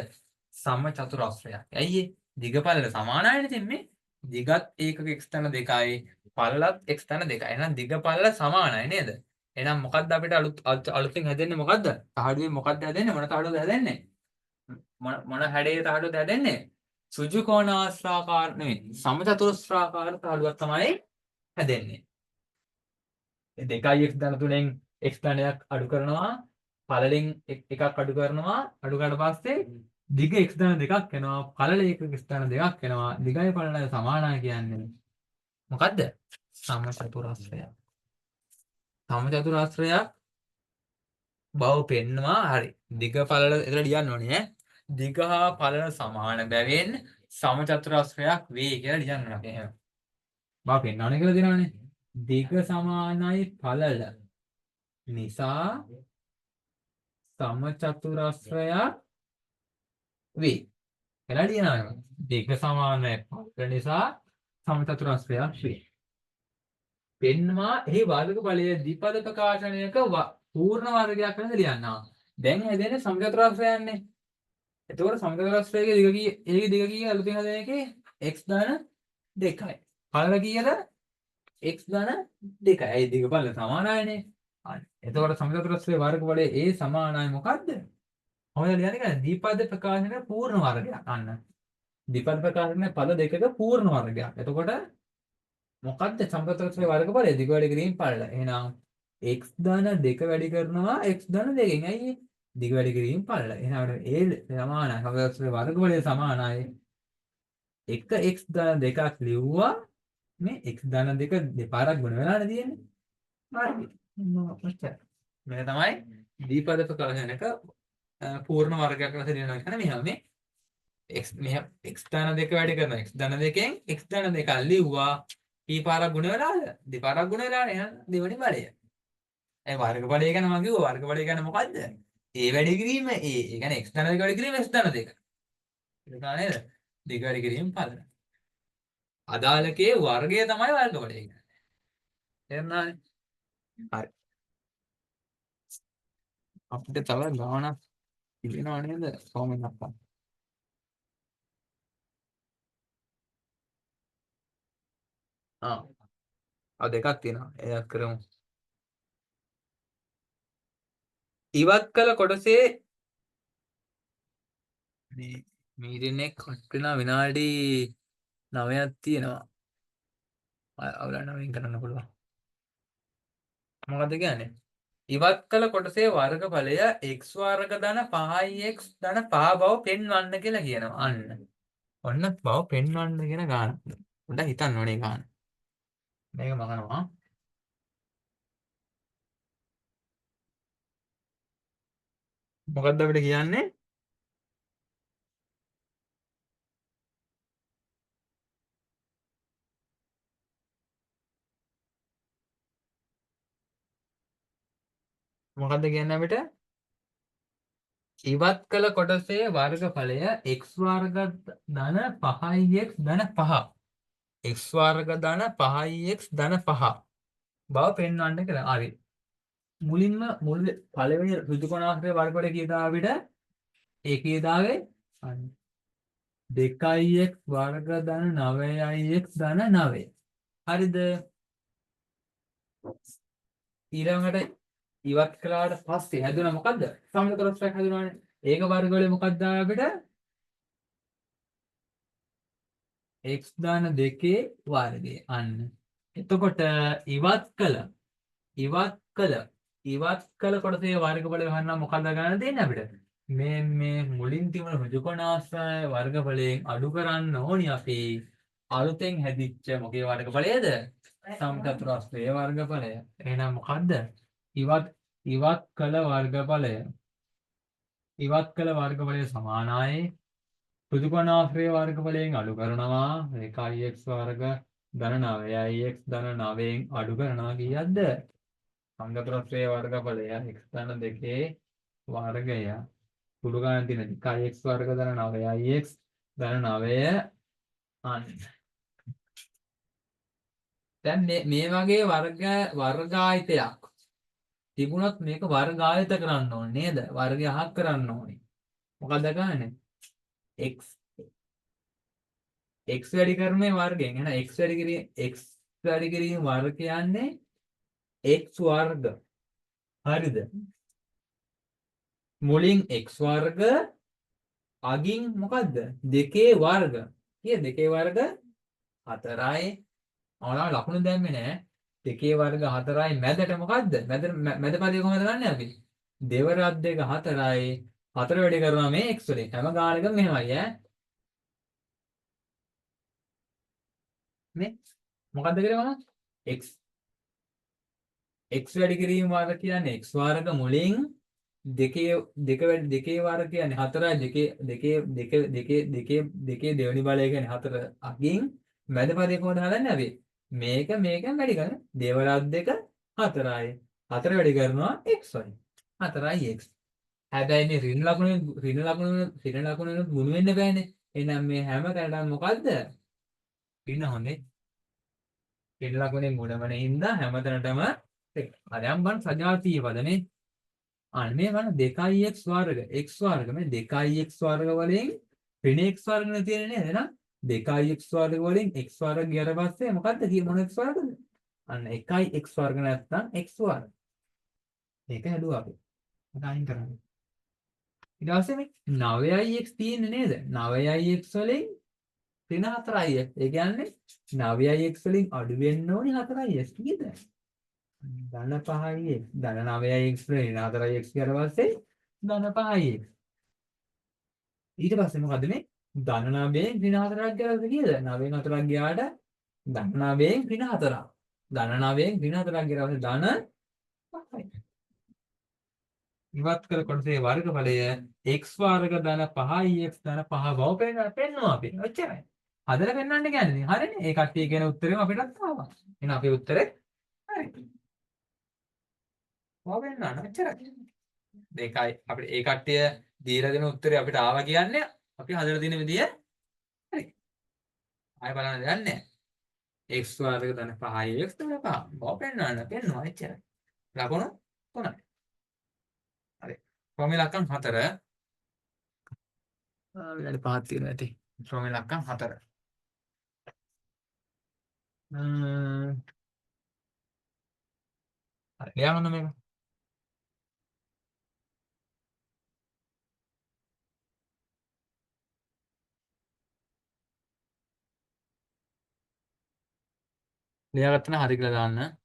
සමචතුරස්‍රයක්. ඇයි ඒ? දිග පළල සමානයිනේ තින්නේ. දිගත් ඒකක x ධන 2යි පළලත් x ධන 2යි. එහෙනම් දිග පළල සමානයි නේද? එහෙනම් මොකද්ද අපිට අලුතෙන් හැදෙන්නේ මොකද්ද? තහඩුවේ මොකද්ද හැදෙන්නේ? මොන තහඩුවද හැදෙන්නේ? මොන හැඩයේ තහඩුවද හැදෙන්නේ? සුජු කෝණාස්ත්‍රාකාර නෙවෙයි සමචතුරස්‍රාකාර තහඩුවක් තමයි හැදෙන්නේ. 2x ධන 3ෙන් x ධනයක් අඩු කරනවා පළලෙන් එකක් අඩු කරනවා අඩු කරලා පස්සේ දිග x ධන 2ක් එනවා පළල එකක x ධන 2ක් එනවා දිගයි පළලයි සමානයි කියන්නේ මොකද්ද? සමචතුරස්‍රයක්. සමචතුරස්‍රයක් බව පෙන්නවා. හරි දිග පළල එතන ලියන්න ඕනේ ඈ. දිග හා පළල සමාන බැවින් සමචතුරස්‍රයක් වේ කියලා ලියන්න ඕනේ. එහෙම බව පෙන්වන්නේ කියලා දෙනවනේ. දිග සමානයි පළල නිසා සමචතුරස්‍රයක් වේ. කියලා ලියනවා. දිග සමානයි පළල නිසා සමචතුරස්‍රයක් වේ. පෙන්වා එහි වර්ග බලය ද්විපද ප්‍රකාශනයක පූර්ණ වර්ගයක් වෙනද ලියන්නවා. දැන් හැදෙන්නේ සමචතුරස්‍රයන්නේ. එතකොට සමචතුරස්‍රයේ දිග කී ඒකේ දිග කීයද අලුතෙන් හදන එකේ x ධන 2යි. පළල කීයද? x ධන 2යි. ඒ දිග පළල සමානයිනේ. හරි. එතකොට සමචතුරස්‍රයේ වර්ග බලය a සමානයි මොකද්ද? ඔය ලියන්නේ ද්විපද ප්‍රකාශනයක පූර්ණ වර්ගයක්. අන්න. ද්විපද ප්‍රකාශනයේ පද දෙකක පූර්ණ වර්ගයක්. එතකොට මොකද්ද සමචතුරස්‍රයේ වර්ග බලය? දිග වැඩි කිරීම පළල. එහෙනම් x ධන 2 වැඩි කරනවා x ධන 2කින්. ඇයි ඒ? දිග වැඩි කිරීම පළල. එහෙනම් ඒ සමානයි සමචතුරස්‍රයේ වර්ග බලය සමානයි 1x ධන 2ක් ලිව්වා මේ x ධන 2 දෙපාරක් ගුණ වෙලානේ තියෙන්නේ. හරි. ඔච්චර. මේක තමයි දීපද ප්‍රකල්පනක පූර්ණ වර්ගයක් ලෙස ලියනවා කියන්නේ මෙහෙම මේ x මෙහෙම x ධන 2 වැඩි කරනවා x ධන 2කින් x ධන 2ක් ලිව්වා p පාරක් ගුණ වෙලාද දෙපාරක් ගුණ වෙලානේ දෙවෙනි බලය. ඒ වර්ග බලය ගැන මම කිව්වා වර්ග බලය ගැන මොකද්ද? a වැඩි කිරීම a. ඒ කියන්නේ x ධන 2 වැඩි කිරීම x ධන 2. ඒක නේද? 2 වැඩි කිරීම පදන. අදාළකයේ වර්ගය තමයි වර්ග බලය කියන්නේ. තේරුණානේ? හරි. අපිට තව ගාණක් ඉගෙනව නේද? සෝමෙන් අප්පා. දෙකක් තියෙනවා. ඒත් කරමු. ඉවත් කළ කොටසේ මේ මීටින් එක කට් වෙනා විනාඩි 9ක් තියෙනවා. අවුල 9න් කරන්න පුළුවන්. මොකද කියන්නේ? ඉවත් කළ කොටසේ වර්ගඵලය x වර්ග ධන 5x ධන 5 බව පෙන්වන්න කියලා කියනවා. අන්න. ඔන්න බව පෙන්වන්න කියන ගාන. උඩ හිතන්න ඕනේ ගාන. මේක මගනවා. මොකද්ද අපිට කියන්නේ? මොකද්ද කියන්නේ අපිට? ඉවත් කළ කොටසේ වර්ගඵලය x වර්ග ධන 5x ධන 5 x වර්ග ධන 5x ධන 5 බව පෙන්වන්න කියලා. හරි. මුලින්ම මුල් පළවෙනි ඍජු කොණාශ්‍රය වර්ගවල කීයද අපිට? ඒකේ දාවේ 2x වර්ග ධන 9x ධන 9. හරිද? ඊළඟට ඉවත් කළාට පස්සේ හැදුණා මොකද්ද? සමතලස්යක් හැදුණානේ. ඒක වර්ගවලේ මොකක්ද අපිට? x ධන 2 වර්ගය. අන්න. එතකොට ඉවත් කළ කොටසේ වර්ගඵලය හොයන්න මොකක්ද ගන්න තියෙන්නේ අපිට? මේ මුලින් තිබුණු ඍජු කොණාශ්‍රය වර්ගඵලයෙන් අඩු කරන්න ඕනි අපි අලුතෙන් හැදිච්ච මොකේ වර්ගඵලයද? සමචතුරස්‍රයේ වර්ගඵලය. එහෙනම් මොකද්ද? ඉවත් කළ වර්ගඵලය සමානයි ඍජු කොණාශ්‍රයේ වර්ගඵලයෙන් අඩු කරනවා 1x වර්ග ධන 9x ධන 9න් අඩු කරනවා කීයක්ද? සමචතුරස්‍රයේ වර්ගඵලය x ධන 2 වර්ගය කුඩු ගන්න තියෙන 2x වර්ග ධන 9x ධන 9 අන්න. දැන් මේ වගේ වර්ගායතයක් තිබුණොත් මේක වර්ගායත කරන්න ඕනේ නේද? වර්ගය අහක් කරන්න ඕනේ. මොකක්ද ගන්නෙ? x වැඩි කරන්නේ වර්ගයෙන්. එහෙනම් x වැඩි කිරීම වර්ග කියන්නේ x වර්ග. හරිද? මුලින් x වර්ග අගින් මොකද්ද? 2 වර්ග. කිය 2 වර්ග 4යි. අවුලා ලකුණු දැම්මේ නෑ. 2 වර්ග 4යි මැදට මොකද්ද? මැද පදේ කොහොමද ගන්නෙ අපි? දෙවරක් 2 4යි. 4 වැඩි කරනවා මේ x වලින්. හැම ගානකම මෙහෙමයි ඈ. මේ මොකද්ද කියලා බලන්න. x වැඩි කිරීම වර්ග කියන්නේ x වර්ග මුලින් 2 වර්ග කියන්නේ 4යි 2 දෙවෙනි බලය කියන්නේ 4 අගින් මැද පදේ කොහොමද හදන්නේ අපි? මේකෙන් වැඩි කරන දෙවරක් 2 4යි. 4 වැඩි කරනවා x වලින්. 4යි x. හැබැයි මේ ඍණ ලකුණු ගුණ වෙන්න බෑනේ. එහෙනම් මේ හැම තැනටම මොකද්ද? ඍණ හොඳේ. ඍණ ලකුණෙන් ගුණ වෙන හින්දා හැම තැනටම අරයන් බන් සජාතීය පදනේ. අන්න මේ වන 2x වර්ග x වර්ග මේ 2x වර්ග වලින් ඍණ x වර්ග නේ තියෙන්නේ නේද? එහෙනම් 2x වර්ග වලින් x වර්ග ගියට පස්සේ මොකද්ද මොන x වර්ගද? අන්න 1x වර්ග නැත්නම් x වර්ග. මේක හැදුවා අපි. ඒක අයින් කරන්න. ඊට පස්සේ මේ 9x තියෙන්නේ නේද? 9x වලින් ඍණ 4x. ඒ කියන්නේ 9x වලින් අඩු වෙන්න ඕනි 4x කීයද? ධන 5x. ධන 9x ඍණ 4x ඊට පස්සේ ධන 5x. ඊට පස්සේ මොකද මේ ධන 9 ඍණ 4ක් ගියාද කීයද? 9න් 4ක් ගියාට ධන 9න් ඍණ 4ක්. ධන 9න් ඍණ 4ක් කියලා ධන 5යි. ඉවත් කළ කොටසේ වර්ගඵලය x වර්ග ධන 5යි x ධන 5 බව පෙන්වනවා අපි. ඔච්චරයි. හදලා පෙන්වන්න කියන්නේ. හරිනේ. ඒ කට්ටිය කියන උත්තරේම අපිටත් ආවා. එහෙනම් අපේ උත්තරේ හරි. ඔය පෙන්වන්න ඔච්චරයි. දෙකයි අපිට ඒ කට්ටිය දීලා දෙන උත්තරේ අපිට ආවා කියන්නේ අපි හදලා තියෙන විදිය හරි. ආයෙ බලන්න දෙයක් නැහැ. x වර්ග ධන 5යි x ධන 5 බව පෙන්වනවා එච්චරයි. ලකුණු 3යි. හරි. ක්‍රමෙලක්කම් 4 විනාඩි 5ක් තියෙනවා ඇති. ක්‍රමෙලක්කම් 4. හරි. ලියන්න මේක. ලියාගත්තා නම් හරි කියලා දාන්න.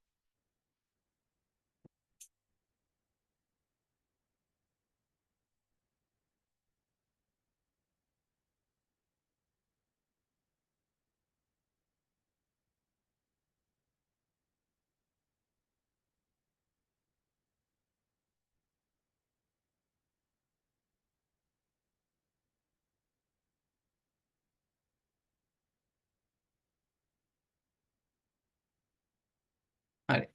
හරි.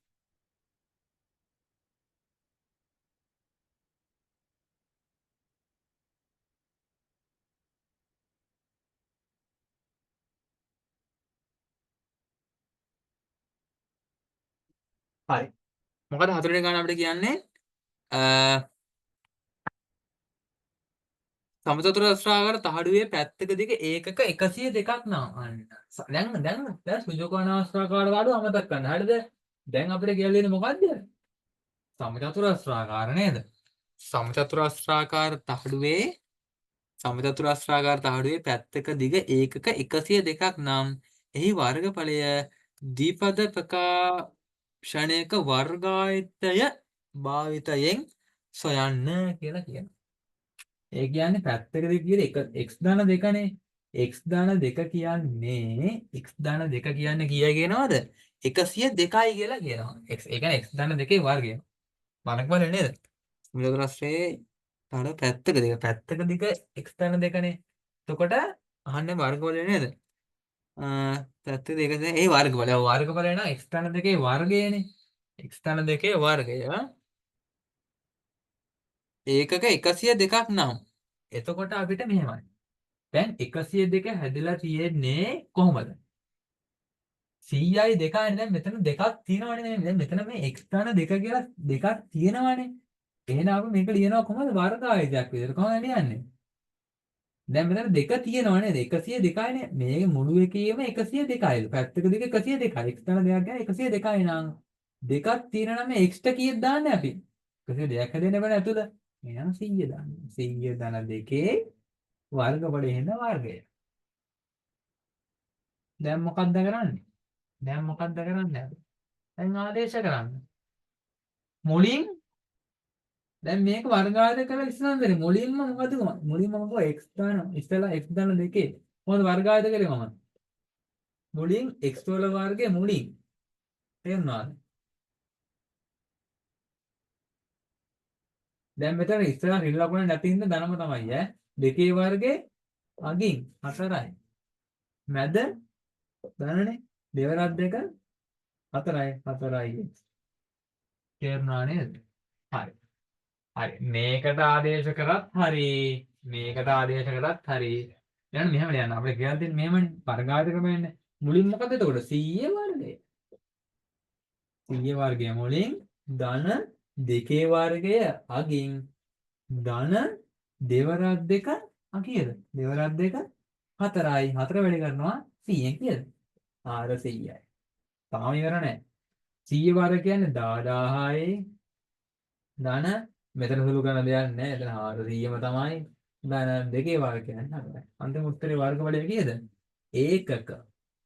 හරි. මොකද හතරේ ගාන අපිට කියන්නේ සමචතුරස්‍රාකාර තහඩුවේ පැත්තක දිග ඒකක 102ක් නම් අන්න. දැන් සුජෝකෝණාස්ත්‍රාකාර වාඩුව අමතක කරන්න. හරිද? දැන් අපිට කියලා දෙන්නේ මොකද්ද? සමචතුරස්‍රාකාර නේද? සමචතුරස්‍රාකාර තහඩුවේ පැත්තක දිග ඒකක 102ක් නම් එහි වර්ගඵලය ද්විපද ප්‍රකාශනයක වර්ගායතය භාවිතයෙන් සොයන්න කියලා කියනවා. ඒ කියන්නේ පැත්තක දිග කියන්නේ x ධන 2නේ. x ධන 2 කියන්නේ x ධන 2 කියන්නේ කීයයි කියනවද? 102යි කියලා කියනවා. x ඒ කියන්නේ x ධන 2ේ වර්ගය. වර්ගඵලය නේද? මුලදරස්සේ තන පැත්තක දිග x ධන 2නේ. එතකොට අහන්නේ වර්ගඵලය නේද? පැත්තක දෙක ඒ වර්ගඵලය. වර්ගඵලය නම් x ධන 2ේ වර්ගයනේ. x ධන 2ේ වර්ගය ඒකක 102ක් නම් එතකොට අපිට මෙහෙමයි. දැන් 102 හැදිලා තියෙන්නේ කොහොමද? 100යි 2යි දැන් මෙතන දෙකක් තියෙනවනේ. දැන් මෙතන මේ x ධන 2 කියලා දෙකක් තියෙනවනේ. එහෙනම් අපි මේක ලියනවා කොහොමද? වර්ග ආයතයක් විදිහට. කොහොමද ලියන්නේ? දැන් මෙතන දෙක තියෙනවා නේද? 102යිනේ. මේ මුළු එකේම 102යි. පැත්තක දිග 102යි. x ධන 2ක් ගන්න 102යි නම් දෙකක් තියෙනවා නම් මේ x ට කීයද දාන්නේ අපි? 102ක් හැදෙන්න බෑ ඇතුළ. එහෙනම් 100 දාන්න. 100 ධන 2 වර්ගඵලය හින්ද වර්ගය. දැන් මොකක්ද කරන්නේ? දැන් ආදේශ කරන්න. මුලින් දැන් මේක වර්ගායත කරලා ඉස්සෙල්ලා මුලින්ම මොකද මුලින්ම මොකද x දාන ඉස්සෙල්ලා x දාන දෙකේ මොකද වර්ගායත කරේ මම මුලින් x වල වර්ගය මුලින් තේරුණාද? දැන් මෙතන ඉස්සෙල්ලා ඍණ ලකුණ නැති හින්දා ධනම තමයි ඈ දෙකේ වර්ගේ අගින් 4යි මැද ධනනේ දෙවරක් දෙක 4යි තේරුණා නේද? හරි හරි මේකට ආදේශ කරත් හරි මේකට ආදේශ කරත් හරි දැන් මෙහෙම ලියන්න අපිට කියලා දෙන්නේ මෙහෙමනේ වර්ගායත ක්‍රමයන්නේ මුලින් මොකද එතකොට 100 වර්ගය 100 වර්ගය මුලින් ධන දෙකේ වර්ගය අගින් ධන දෙවරක් දෙක අකියද දෙවරක් දෙක 4යි 4 වැඩි කරනවා 100න් කියද 400යි තාම ඉවර නැහැ 100 වර්ග කියන්නේ 10000යි ධන මෙතන සුළු කරන දෙයක් නැහැ. එතන 400ම තමයි. ධන දෙකේ වර්ග කියන්නේ හරියි. අන්තිම උත්තරේ වර්ගඵලය කීයද? ඒකක.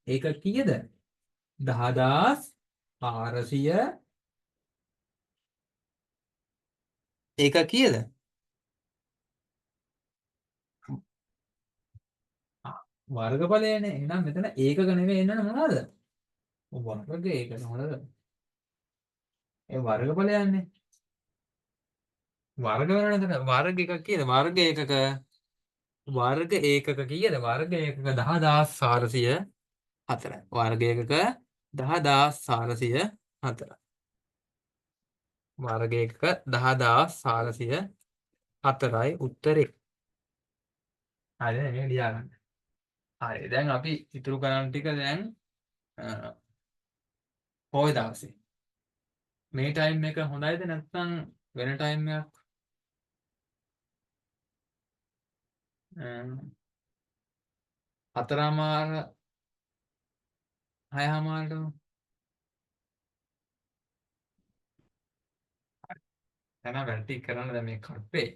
ඒක කීයද? 10400 ඒක කීයද? වර්ගඵලයනේ. එහෙනම් මෙතන ඒකක නෙවෙයි එන්නන මොනවද? වර්ග ඒකක හොඳද? ඒ වර්ගඵලයන්නේ වර්ග වෙනවද? වර්ග එකක කීයද? වර්ග ඒකක කීයද? වර්ග ඒකක 10404. වර්ග ඒකක 10404. වර්ග ඒකක 10404යි උත්තරේ. හරිද? මේ ලියා ගන්න. හරි. දැන් අපි ඉතුරු කරන ටික දැන් පොය දවසේ. මේ ටයිම් එක හොඳයිද නැත්නම් වෙන ටයිම් එකක්? හතරමාර 6මාරට තැන වැඩි කරන්න දැන් මේ කට්ටේ